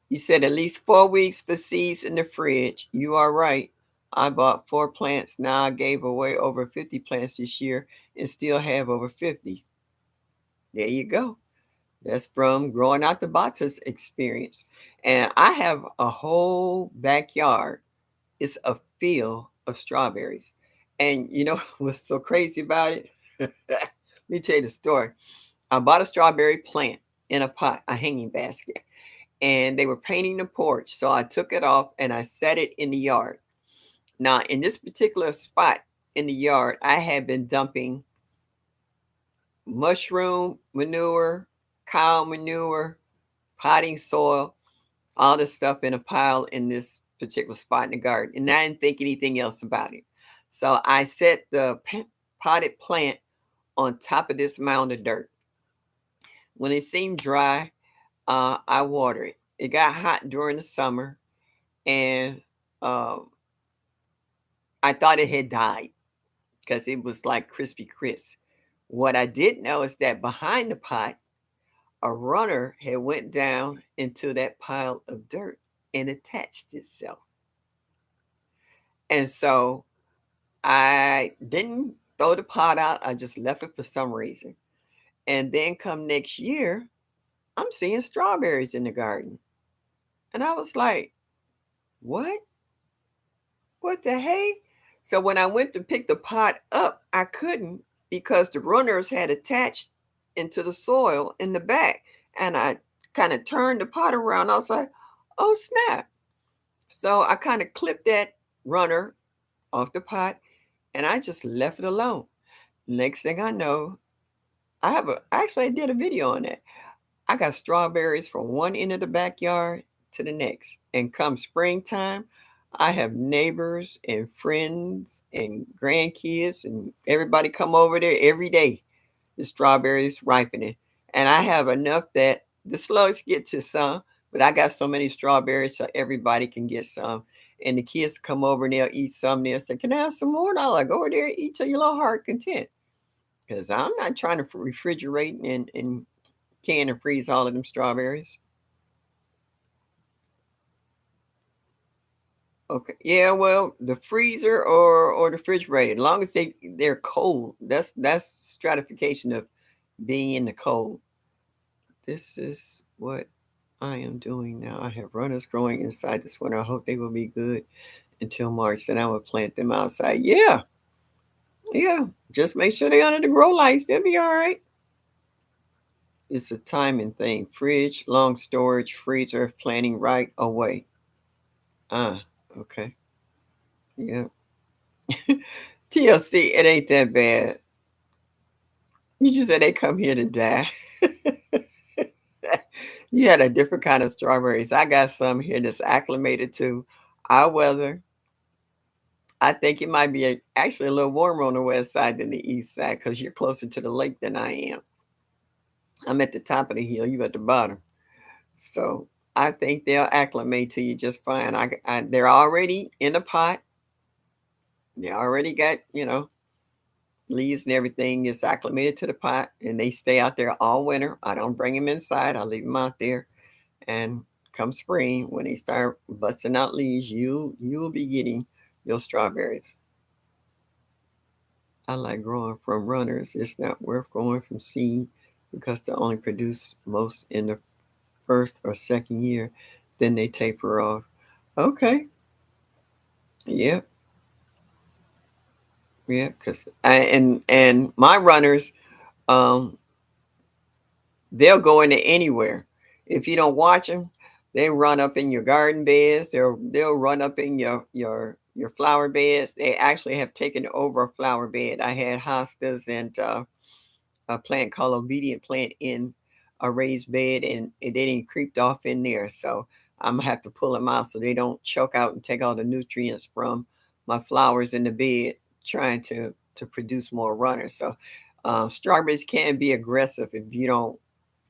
You said at least 4 weeks for seeds in the fridge. You are right. I bought 4 plants. Now I gave away over 50 plants this year and still have over 50. There you go. That's from growing out the boxes experience. And I have a whole backyard. It's a field of strawberries. And you know what's so crazy about it? Let me tell you the story. I bought a strawberry plant in a pot, a hanging basket, and they were painting the porch. So I took it off and I set it in the yard. Now, in this particular spot in the yard, I had been dumping mushroom manure, cow manure, potting soil, all this stuff in a pile in this particular spot in the garden. And I didn't think anything else about it. So I set the potted plant on top of this mound of dirt. When it seemed dry, I watered it. It got hot during the summer, and uh, I thought it had died because it was like crispy crisp. What I didn't know is that behind the pot, a runner had went down into that pile of dirt and attached itself. And so I didn't throw the pot out. I just left it for some reason. And then come next year, I'm seeing strawberries in the garden. And I was like, what? What the hey? So when I went to pick the pot up, I couldn't because the runners had attached into the soil in the back. And I kind of turned the pot around. I was like, oh, snap. So I kind of clipped that runner off the pot and I just left it alone. Next thing I know, actually I did a video on that. I got strawberries from one end of the backyard to the next. And come springtime, I have neighbors and friends and grandkids and everybody come over there every day. The strawberries ripening. And I have enough that the slugs get to some, but I got so many strawberries so everybody can get some. And the kids come over and they'll eat some. They'll say, can I have some more? And I'll like, go over there and eat till your little heart content. Because I'm not trying to refrigerate and can and freeze all of them strawberries. Okay. Yeah, well, the freezer or the refrigerator, as long as they're cold. That's stratification of being in the cold. This is what I am doing now. I have runners growing inside this winter. I hope they will be good until March. Then I will plant them outside. Yeah, yeah. Just make sure they're under the grow lights. They'll be all right. It's a timing thing. Fridge, long storage, freezer, planting right away. Ah, okay. Yeah. TLC, it ain't that bad. You just said they come here to die. You had a different kind of strawberries. I got some here that's acclimated to our weather. I think it might be actually a little warmer on the west side than the east side because you're closer to the lake than I am. I'm at the top of the hill, you at the bottom. So I think they'll acclimate to you just fine. They're already in the pot. They already got, leaves and everything is acclimated to the pot, and they stay out there all winter. I don't bring them inside. I leave them out there, and come spring when they start busting out leaves, you'll be getting your strawberries. I like growing from runners. It's not worth growing from seed because they only produce most in the first or second year. Then they taper off. Okay. Yeah. Yeah. Because and my runners Um, they'll go into anywhere. If you don't watch them, they run up in your garden beds. They'll run up in your flower beds. They actually have taken over a flower bed. I had hostas and a plant called obedient plant in a raised bed, and they didn't creeped off in there. So I'm gonna have to pull them out so they don't choke out and take all the nutrients from my flowers in the bed, trying to produce more runners. So strawberries can be aggressive if you don't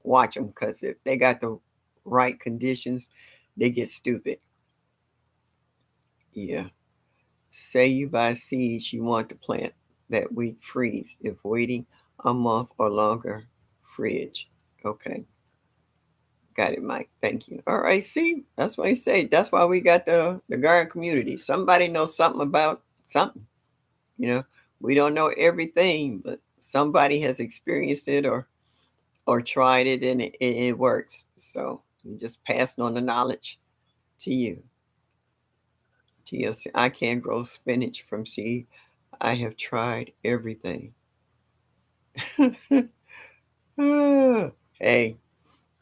watch them, because if they got the right conditions, they get stupid. Yeah. Say you buy seeds you want to plant that week, freeze. If waiting a month or longer, fridge. Okay. Got it, Mike. Thank you. All right. See, that's what I say. That's why we got the garden community. Somebody knows something about something. You know, we don't know everything, but somebody has experienced it or tried it, and it works. So we just passing on the knowledge to you. TLC. I can't grow spinach from seed. I have tried everything. Hey,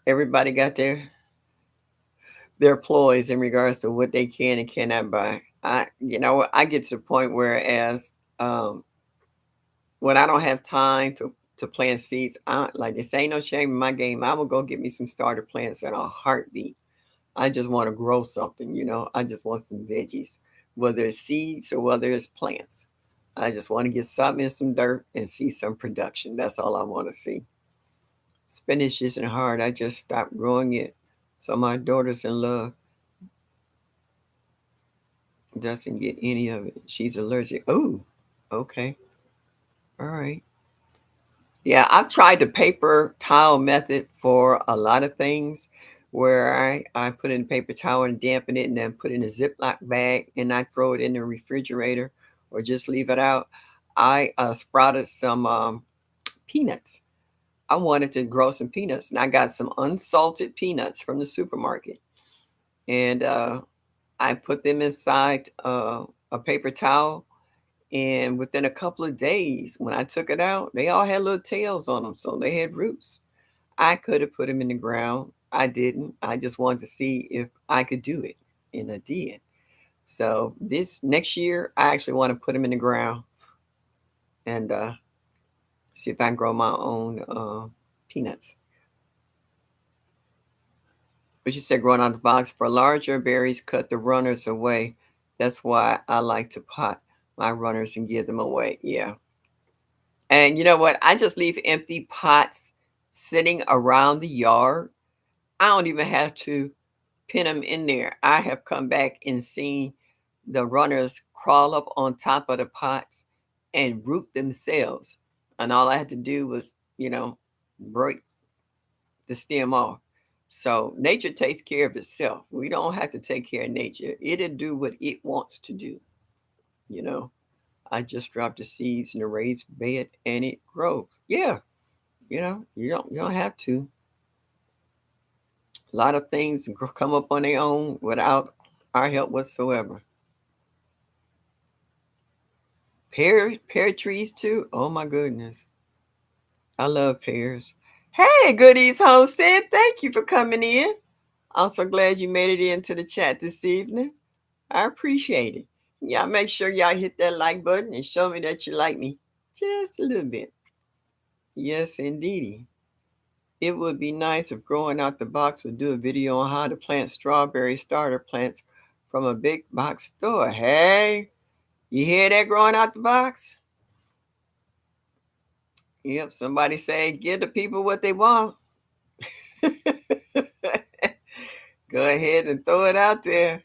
everybody got their ploys in regards to what they can and cannot buy. I get to the point where as when I don't have time to plant seeds, like this ain't no shame in my game. I will go get me some starter plants in a heartbeat. I just want to grow something. I just want some veggies, whether it's seeds or whether it's plants. I just want to get something in some dirt and see some production. That's all I want to see. Spinach isn't hard. I just stopped growing it. So my daughter's in love doesn't get any of it. She's allergic. Oh, okay. All right. Yeah, I've tried the paper towel method for a lot of things where I put in paper towel and dampen it and then put in a Ziploc bag and I throw it in the refrigerator or just leave it out. I sprouted some peanuts. I wanted to grow some peanuts and I got some unsalted peanuts from the supermarket. And I put them inside a paper towel. And within a couple of days, when I took it out, they all had little tails on them. So they had roots. I could have put them in the ground. I didn't. I just wanted to see if I could do it. And I did. So this next year, I actually want to put them in the ground and see if I can grow my own peanuts. But you said growing out the box for larger berries, cut the runners away. That's why I like to pot my runners and give them away. Yeah. And you know what? I just leave empty pots sitting around the yard. I don't even have to pin them in there. I have come back and seen the runners crawl up on top of the pots and root themselves. And all I had to do was, break the stem off. So nature takes care of itself. We don't have to take care of nature. It'll do what it wants to do. You know, I just dropped the seeds in a raised bed and it grows. Yeah, you don't have to. A lot of things come up on their own without our help whatsoever. Pear trees too. Oh my goodness, I love pears. Hey, Goodies Homestead, thank you for coming in. I'm so glad you made it into the chat this evening. I appreciate it. Y'all make sure y'all hit that like button and show me that you like me just a little bit. Yes, indeedy. It would be nice if Growing Out the Box would do a video on how to plant strawberry starter plants from a big box store. Hey, you hear that, Growing Out the Box? Yep, somebody say give the people what they want. Go ahead and throw it out there.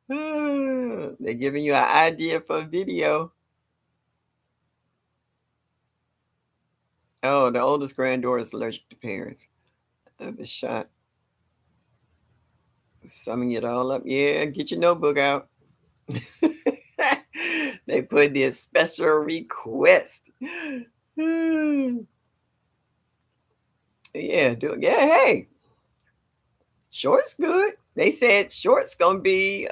They're giving you an idea for a video. Oh, the oldest granddaughter is allergic to pears. I've been shot. Summing it all up. Yeah, get your notebook out. They put the special request. Yeah, do it. Yeah, hey, short's good. They said short's gonna be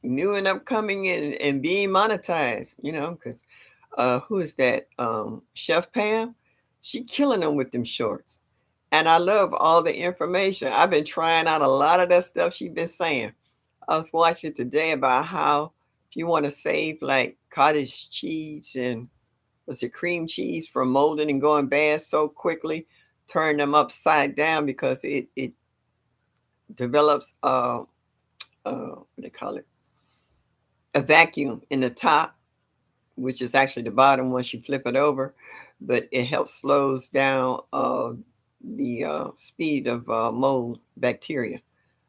new and upcoming and being monetized, because who is that? Chef Pam. She killing them with them shorts. And I love all the information. I've been trying out a lot of that stuff she been saying. I was watching today about how if you want to save like cottage cheese and was it cream cheese from molding and going bad so quickly, turn them upside down because it develops what they call it, a vacuum in the top, which is actually the bottom once you flip it over, but it helps slows down the speed of mold bacteria.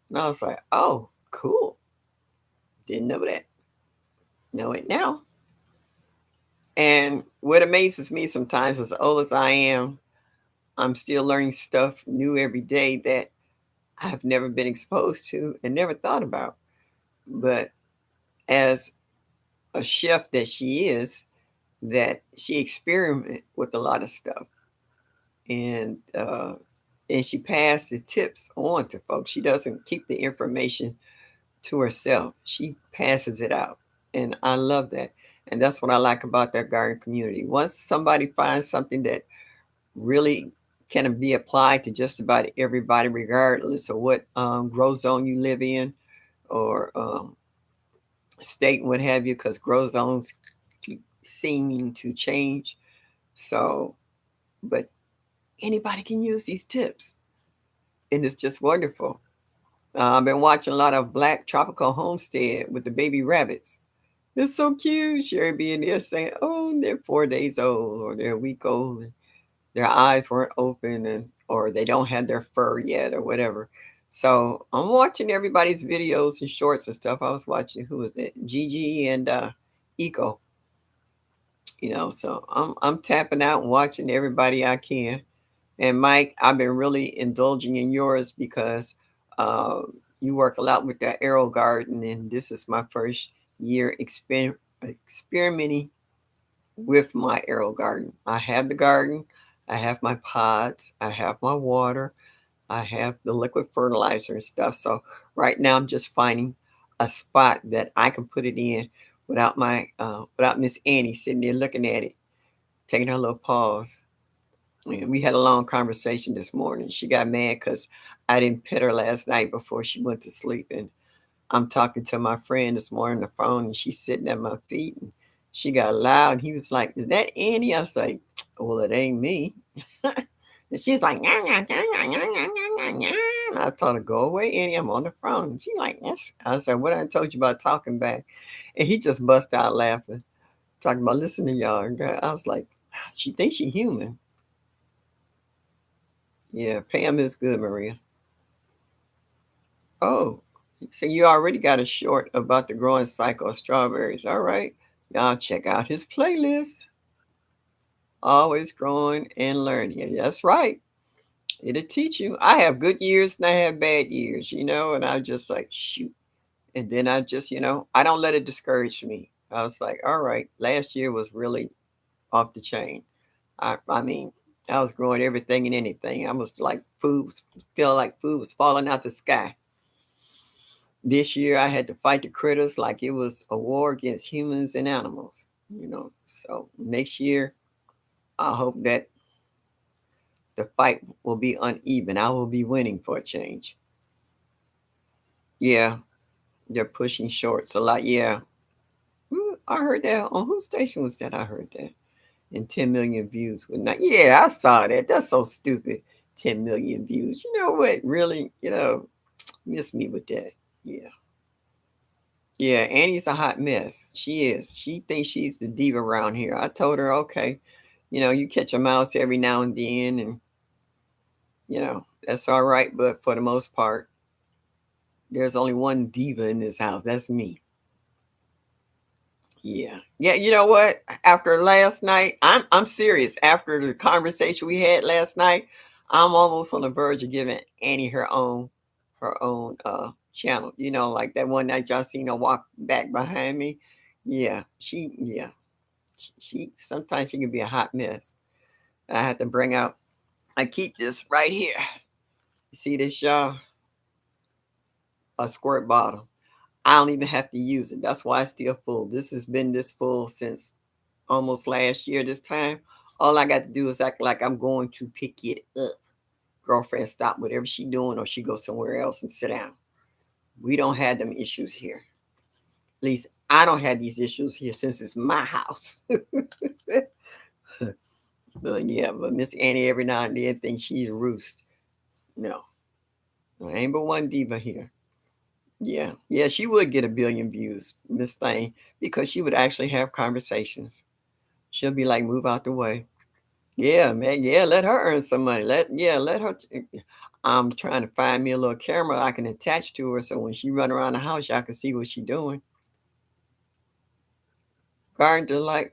And I was like, oh, cool. Didn't know that. Know it now. And what amazes me sometimes, as old as I am, I'm still learning stuff new every day that I've never been exposed to and never thought about. But as a chef that she is, that she experiment with a lot of stuff, and she passed the tips on to folks. She doesn't keep the information to herself. She passes it out, and I love that. And that's what I like about that garden community. Once somebody finds something that really can be applied to just about everybody, regardless of what grow zone you live in or state and what have you, because grow zones keep seeming to change. So, but anybody can use these tips, and it's just wonderful. I've been watching a lot of Black Tropical Homestead with the baby rabbits. It's so cute. Sherry being there saying, "Oh, they're 4 days old or they're a week old, and their eyes weren't open, and or they don't have their fur yet, or whatever." So I'm watching everybody's videos and shorts and stuff. I was watching who was it, Gigi and Eco. So I'm tapping out and watching everybody I can. And Mike, I've been really indulging in yours because uh, you work a lot with that Arrow Garden, and this is my first year experimenting with my Arrow Garden. I have the garden, I have my pods, I have my water, I have the liquid fertilizer and stuff. So right now I'm just finding a spot that I can put it in without Miss Annie sitting there looking at it, taking her little pause. And we had a long conversation this morning. She got mad because I didn't pet her last night before she went to sleep. And I'm talking to my friend this morning on the phone, and she's sitting at my feet. And she got loud. He was like, "Is that Annie?" I was like, "Well, it ain't me." And she's like, "Nyah, nyah, nyah, nyah, nyah, nyah, nyah, nyah, nyah." And I told her, "Go away, Annie. I'm on the phone." And she's like, "Yes." I said, "What I told you about talking back?" And he just bust out laughing, talking about, "Listen to y'all." I was like, "She thinks she human." Yeah, Pam is good, Maria. Oh, so you already got a short about the growing cycle of strawberries. All right. Y'all check out his playlist. Always growing and learning. Yeah, that's right. It'll teach you. I have good years and I have bad years, and I just like, shoot. And then I just, I don't let it discourage me. I was like, all right, last year was really off the chain. I mean, I was growing everything and anything. I was like feel like food was falling out the sky. This year I had to fight the critters like it was a war against humans and animals. So next year I hope that the fight will be uneven. I will be winning for a change. Yeah, they're pushing shorts a lot. Yeah. I heard that on whose station was that? I heard that. And 10 million views would not. Yeah, I saw that. That's so stupid. 10 million views. You know what? Really, miss me with that. Yeah. Yeah, Annie's a hot mess. She is. She thinks she's the diva around here. I told her, okay, you catch a mouse every now and then, and that's all right. But for the most part, there's only one diva in this house. That's me. Yeah. Yeah, you know what? After last night, I'm serious. After the conversation we had last night, I'm almost on the verge of giving Annie her own channel. Like that one night y'all seen her walk back behind me. Yeah, she sometimes she can be a hot mess. I have to bring out. I keep this right here. You see this, y'all? A squirt bottle. I don't even have to use it. That's why it's still full. This has been this full since almost last year this time. All I got to do is act like I'm going to pick it up. Girlfriend stop whatever she doing or she go somewhere else and sit down. We don't have them issues here. At least I don't have these issues here since it's my house. But yeah, but Miss Annie every now and then thinks she's a roost. No, there ain't but one diva here. Yeah, yeah, she would get a billion views, Miss Thing, because she would actually have conversations. She'll be like, "Move out the way." Yeah, man. Yeah, let her earn some money. Let her. I'm trying to find me a little camera I can attach to her, so when she run around the house, y'all can see what she doing. Garden Delight.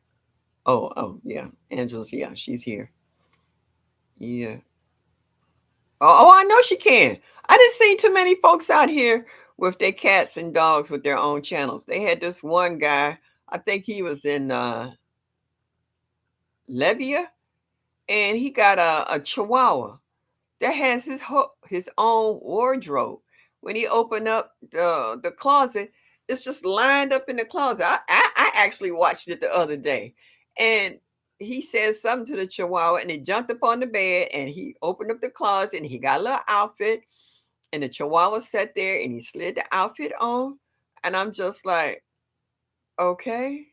Oh, yeah. Angela's, yeah, she's here. Yeah. Oh, I know she can. I didn't see too many folks out here with their cats and dogs with their own channels. They had this one guy, I think he was in Libya, and he got a chihuahua that has his own wardrobe. When he opened up the closet, it's just lined up in the closet. I actually watched it the other day, and he said something to the chihuahua, and it jumped up on the bed, and he opened up the closet, and he got a little outfit, and the chihuahua sat there, and he slid the outfit on, and I'm just like, okay,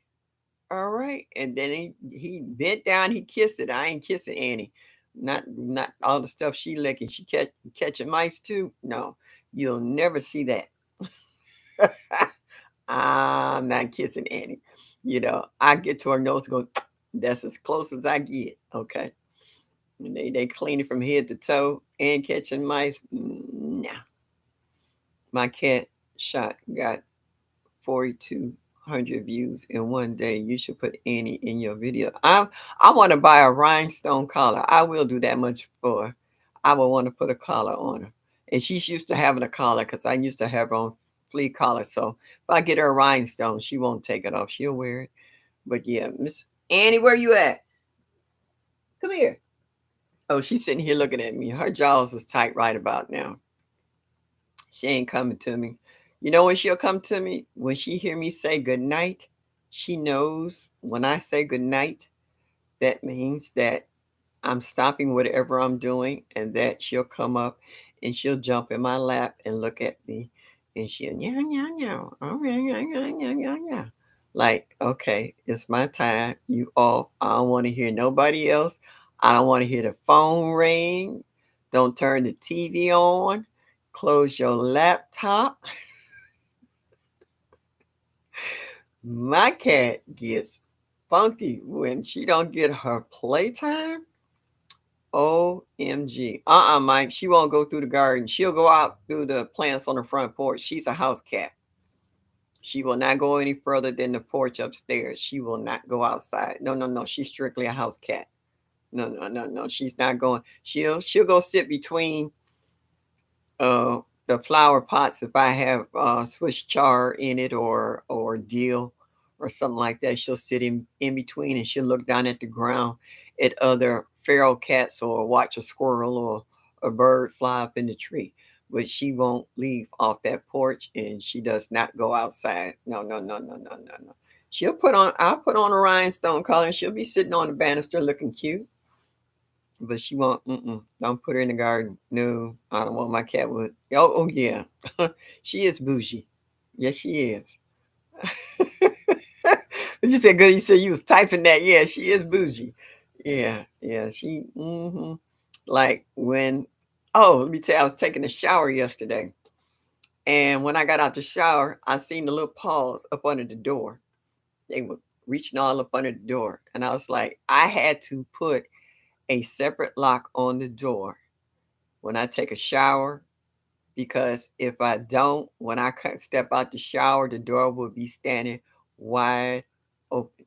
all right. And then he bent down, he kissed it. I ain't kissing Annie. Not all the stuff she licking. She catching mice too. No, you'll never see that. I'm not kissing Annie. I get to her nose, and go. That's as close as I get. Okay. And they clean it from head to toe and catching mice. Nah. My cat shot got 4,200 views in one day. You should put Annie in your video. I want to buy a rhinestone collar. I will do that much for her. I will want to put a collar on her. And she's used to having a collar because I used to have her on flea collar. So if I get her a rhinestone, she won't take it off. She'll wear it. But yeah, Miss Annie, where you at? Come here. Oh, she's sitting here looking at me. Her jaws is tight right about now. She ain't coming to me. You know when she'll come to me? When she hear me say good night. She knows when I say good night, that means that I'm stopping whatever I'm doing and that she'll come up and she'll jump in my lap and look at me and she'll yeah yeah yeah oh yeah yeah yeah yeah yeah yeah like okay, it's my time, you off. I don't want to hear nobody else. I don't want to hear the phone ring. Don't turn the TV on. Close your laptop. My cat gets funky when she don't get her playtime. OMG. Mike. She won't go through the garden. She'll go out through the plants on the front porch. She's a house cat. She will not go any further than the porch upstairs. She will not go outside. No, no, no. She's strictly a house cat. No, no, no, no. She's not going. She'll go sit between the flower pots if I have Swiss char in it or deal or something like that. She'll sit in between and she'll look down at the ground at other feral cats or watch a squirrel or a bird fly up in the tree. But she won't leave off that porch and she does not go outside. No, no, no, no, no, no, no. I'll put on a rhinestone collar and she'll be sitting on the banister looking cute. But she won't. Don't put her in the garden. No, I don't want my cat would. Oh yeah, she is bougie. Yes, she is. But you said good. You said you was typing that. Yeah, she is bougie. Yeah, yeah. Like when. Oh, let me tell you, I was taking a shower yesterday, and when I got out the shower, I seen the little paws up under the door. They were reaching all up under the door, and I was like, I had to put a separate lock on the door when I take a shower because if I don't, when I step out the shower, the door will be standing wide open.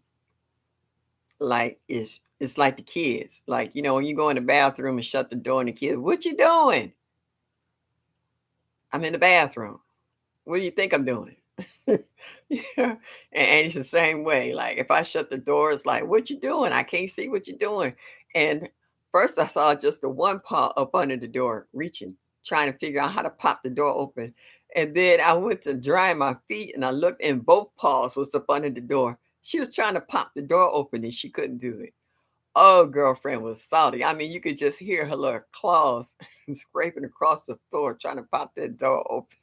Like it's like the kids. Like, when you go in the bathroom and shut the door and the kids, what you doing? I'm in the bathroom. What do you think I'm doing? Yeah. And it's the same way. Like if I shut the door, it's like, what you doing? I can't see what you're doing. And first I saw just the one paw up under the door, reaching, trying to figure out how to pop the door open. And then I went to dry my feet and I looked and both paws was up under the door. She was trying to pop the door open and she couldn't do it. Oh, girlfriend was salty. I mean, you could just hear her little claws scraping across the floor trying to pop that door open.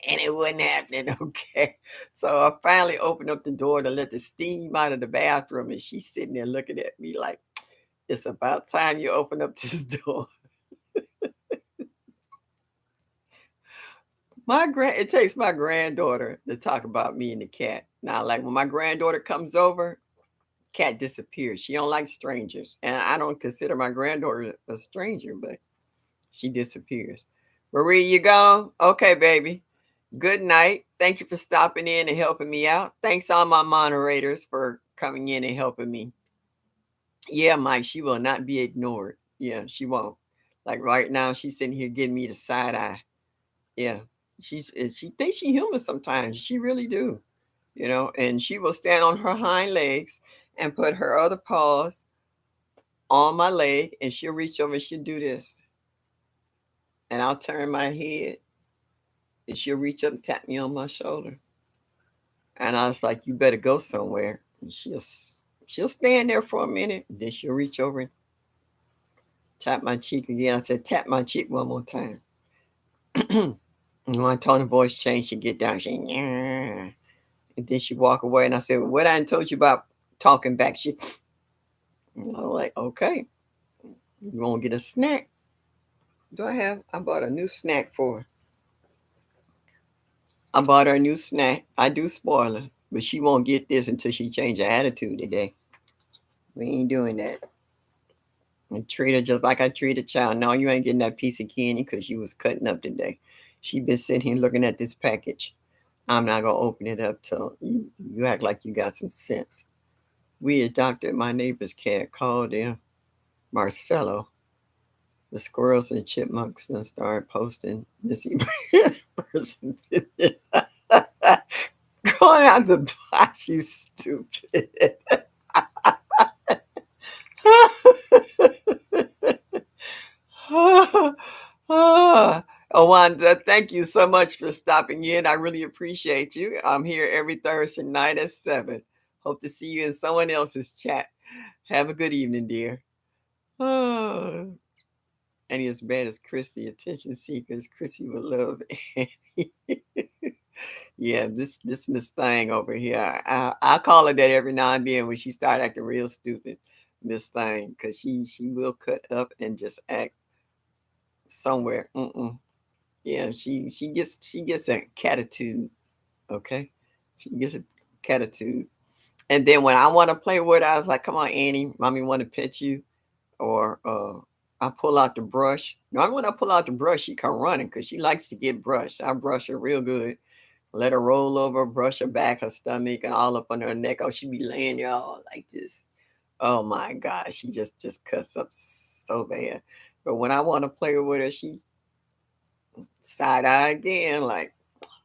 And it wasn't happening, okay? So I finally opened up the door to let the steam out of the bathroom, and she's sitting there looking at me like, it's about time you open up this door. It takes my granddaughter to talk about me and the cat. Now, like when my granddaughter comes over, cat disappears. She don't like strangers. And I don't consider my granddaughter a stranger, but she disappears. Marie, you gone? Okay, baby. Good night. Thank you for stopping in and helping me out. Thanks all my moderators for coming in and helping me. Yeah, Mike, she will not be ignored. Yeah, she won't. Like right now, she's sitting here giving me the side eye. Yeah, she thinks she human sometimes. She really do. And she will stand on her hind legs and put her other paws on my leg, and she'll reach over and she'll do this, and I'll turn my head, and she'll reach up and tap me on my shoulder. And I was like, "You better go somewhere." And she'll stand there for a minute, then she'll reach over and tap my cheek again. I said, "Tap my cheek one more time." And my tone of voice changed. She get down, yeah. And then she walk away. And I said, "What I told you about talking back?" I was like, "Okay, you want to get a snack?" I bought a new snack for her. I bought her a new snack. I do spoil her, but she won't get this until she change her attitude today. We ain't doing that. And treat her just like I treat a child. No, you ain't getting that piece of candy because you was cutting up today. She been sitting here looking at this package. I'm not gonna open it up till you act like you got some sense. We adopted my neighbor's cat called him Marcelo. The squirrels and chipmunks and started posting missing person. Going out the box, you stupid. Awanda, thank you so much for stopping in. I really appreciate you. I'm here every Thursday night at 7. Hope to see you in someone else's chat. Have a good evening, dear. Oh, and as bad as Chrissy, attention seekers, Chrissy would love Annie. Yeah, this Miss Thing over here. I call her that every now and then when she start acting real stupid, Miss Thing, because she will cut up and just act somewhere. Yeah, she gets a catitude. Okay, she gets a catitude, and then when I want to play with her, I was like, "Come on, Annie, mommy want to pet you," or I pull out the brush. Normally, when I pull out the brush, she come running because she likes to get brushed. I brush her real good. Let her roll over, brush her back, her stomach, and all up on her neck. Oh, she be laying there all like this. Oh my God, she just cuss up so bad. But when I want to play with her, she side eye again. Like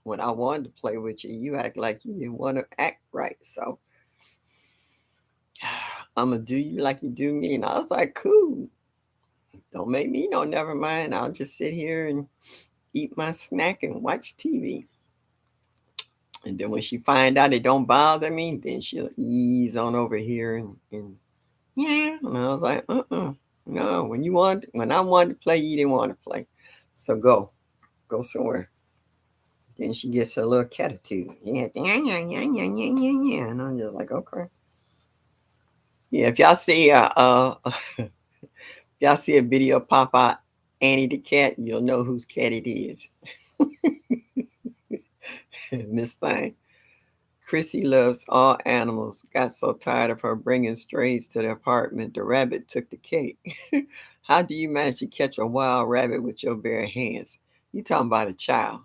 when I wanted to play with you, you act like you didn't want to act right. So I'm gonna do you like you do me. And I was like, cool. Don't make me no. Never mind. I'll just sit here and eat my snack and watch TV. And then when she find out it don't bother me, then she'll ease on over here and yeah. And I was like, no. When I wanted to play, you didn't want to play. So go somewhere. Then she gets her little catitude. Yeah, yeah, yeah, yeah, yeah, yeah, yeah, yeah. And I'm just like, okay. Yeah, if y'all see if y'all see a video pop out Annie the cat, you'll know whose cat it is. Miss Thing. Chrissy loves all animals. Got so tired of her bringing strays to the apartment, the rabbit took the cake. How do you manage to catch a wild rabbit with your bare hands? You talking about a child.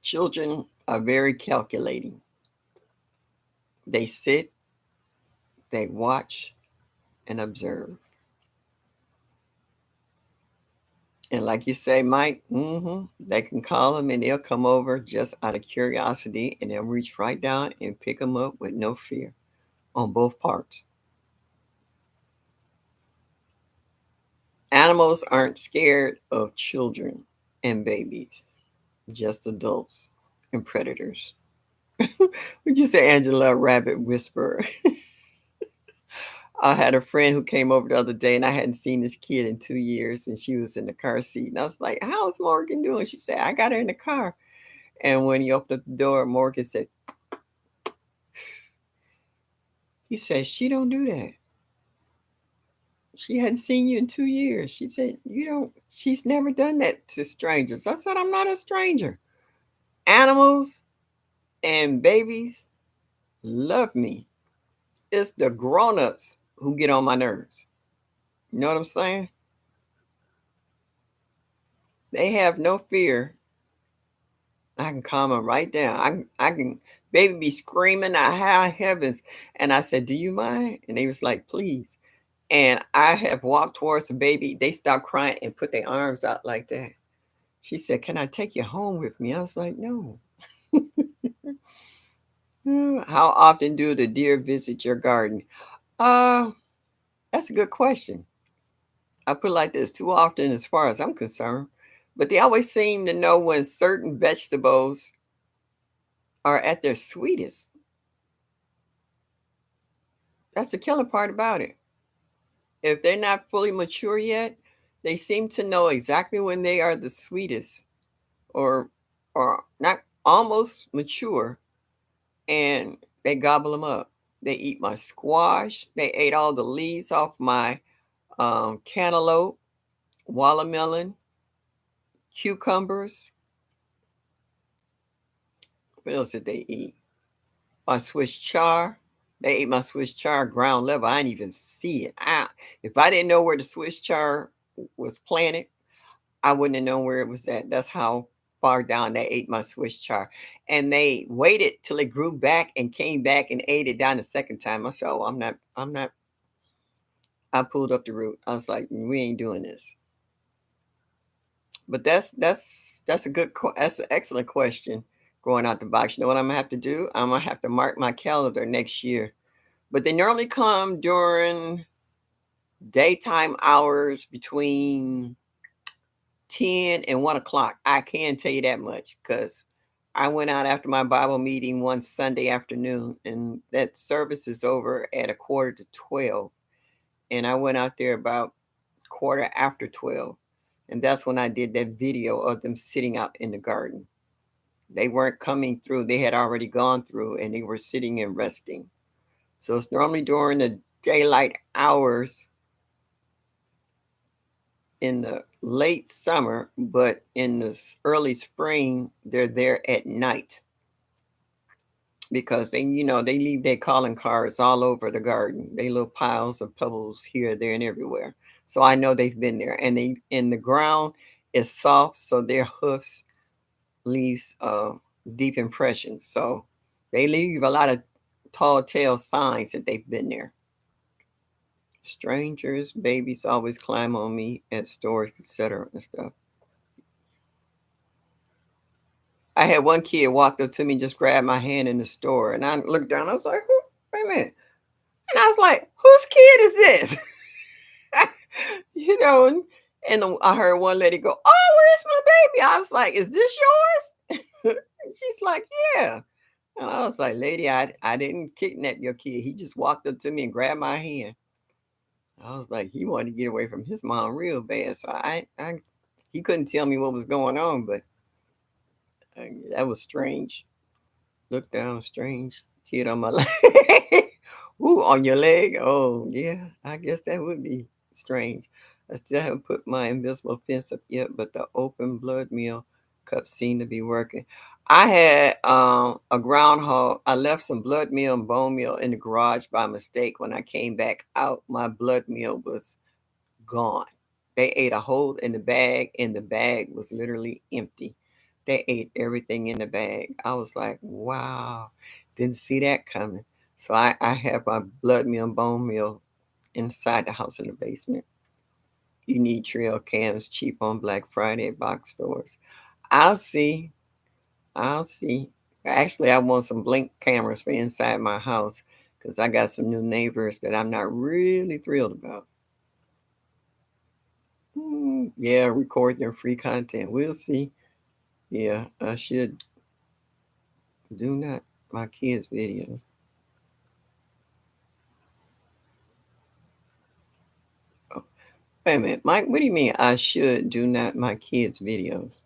Children are very calculating. They sit, they watch, and observe. And like you say, Mike, they can call them and they'll come over just out of curiosity and they'll reach right down and pick them up with no fear on both parts. Animals aren't scared of children and babies, just adults. and predators. Would you say Angela Rabbit Whisperer? I had a friend who came over the other day, and I hadn't seen this kid in 2 years, and she was in the car seat, and I was like, "How's Morgan doing?" She said, "I got her in the car." And when he opened up the door, Morgan said, he said, "She don't do that. She hadn't seen you in 2 years." She said, "You don't she's never done that to strangers." I said, "I'm not a stranger. Animals and babies love me. It's the grown-ups who get on my nerves." You know what I'm saying? They have no fear. I can calm them right down. I can baby be screaming at high heavens. And I said, "Do you mind?" And they was like, "Please." And I have walked towards the baby. They stopped crying and put their arms out like that. She said, "Can I take you home with me?" I was like, "No." How often do the deer visit your garden? Uh, that's a good question. I put it like this, too often as far as I'm concerned. But they always seem to know when certain vegetables are at their sweetest. That's the killer part about it. If they're not fully mature yet, they seem to know exactly when they are the sweetest or not almost mature, and they gobble them up. They eat my squash. They ate all the leaves off my cantaloupe, watermelon, cucumbers. What else did they eat? My Swiss char. They ate my Swiss char ground level. I didn't even see it. If I didn't know where the Swiss char was planted, I wouldn't have known where it was at. That's how far down they ate my Swiss char. And they waited till it grew back and came back and ate it down the second time. I said, "Oh, I'm not." I pulled up the root. I was like, "We ain't doing this." But that's a that's an excellent question. Going out the box. You know what I'm gonna have to do? I'm gonna have to mark my calendar next year. But they normally come during daytime hours between 10 and 1 o'clock. I can tell you that much because I went out after my Bible meeting one Sunday afternoon, and that service is over at a quarter to 12. And I went out there about quarter after 12. And that's when I did that video of them sitting out in the garden. They weren't coming through, they had already gone through and they were sitting and resting. So it's normally during the daylight hours in the late summer, but in the early spring, they're there at night because they leave their calling cards all over the garden. They little piles of pebbles here, there, and everywhere. So I know they've been there, and they in the ground is soft, so their hoofs leaves deep impressions. So they leave a lot of tall tale signs that they've been there. Strangers, babies always climb on me at stores, etc. and stuff. I had one kid walked up to me, just grabbed my hand in the store, and I looked down. I was like, Wait a minute," and I was like, "Whose kid is this?" And I heard one lady go, "Oh, where's my baby?" I was like, "Is this yours?" She's like, "Yeah." And I was like, "Lady, I didn't kidnap your kid. He just walked up to me and grabbed my hand." I was like, he wanted to get away from his mom real bad. So he couldn't tell me what was going on, but that was strange. Look down, strange kid on my leg. Ooh, on your leg? Oh, yeah. I guess that would be strange. I still haven't put my invisible fence up yet, but the open blood meal cup seemed to be working. I had a groundhog. I left some blood meal and bone meal in the garage by mistake. When I came back out, my blood meal was gone. They ate a hole in the bag, and the bag was literally empty. They ate everything in the bag. I was like, wow, didn't see that coming. So I have my blood meal and bone meal inside the house in the basement. You need trail cams cheap on Black Friday at box stores. I'll see. I'll see. Actually, I want some blink cameras for inside my house because I got some new neighbors that I'm not really thrilled about. Yeah, record their free content. We'll see. Yeah, I should. Do not my kids' videos. Oh, wait a minute, Mike. What do you mean? I should do not my kids' videos.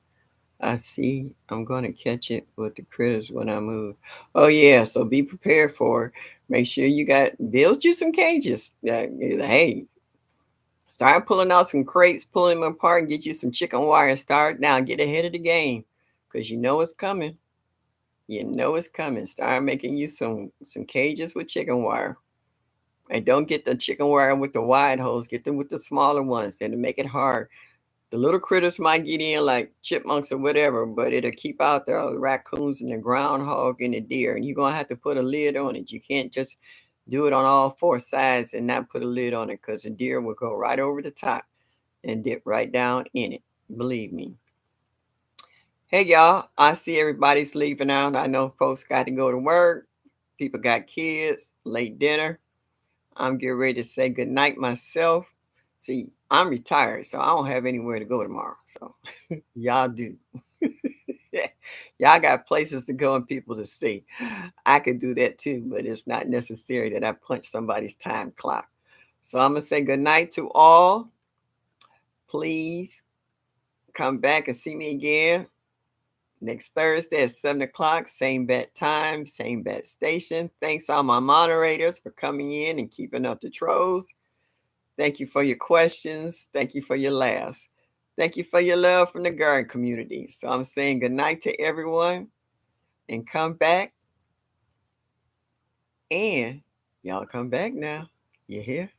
I see. I'm gonna catch it with the critters when I move. Oh yeah, so be prepared for it. Make sure you got build you some cages. Hey, start pulling out some crates, pulling them apart, and get you some chicken wire. Start now. Get ahead of the game, cause you know it's coming. You know it's coming. Start making you some cages with chicken wire. And don't get the chicken wire with the wide holes. Get them with the smaller ones. Then to make it hard. The little critters might get in like chipmunks or whatever, but it'll keep out the raccoons and the groundhog and the deer. And you're gonna have to put a lid on it. You can't just do it on all four sides and not put a lid on it because the deer will go right over the top and dip right down in it. Believe me. Hey y'all, I see everybody's leaving out. I know folks got to go to work. People got kids, late dinner. I'm getting ready to say good night myself. See, I'm retired, so I don't have anywhere to go tomorrow. So y'all do. Y'all got places to go and people to see. I could do that too, but it's not necessary that I punch somebody's time clock. So I'm going to say good night to all. Please come back and see me again next Thursday at 7 o'clock. Same bat time, same bat station. Thanks all my moderators for coming in and keeping up the trolls. Thank you for your questions. Thank you for your laughs. Thank you for your love from the garden community. So I'm saying good night to everyone and come back. And y'all come back now. You hear?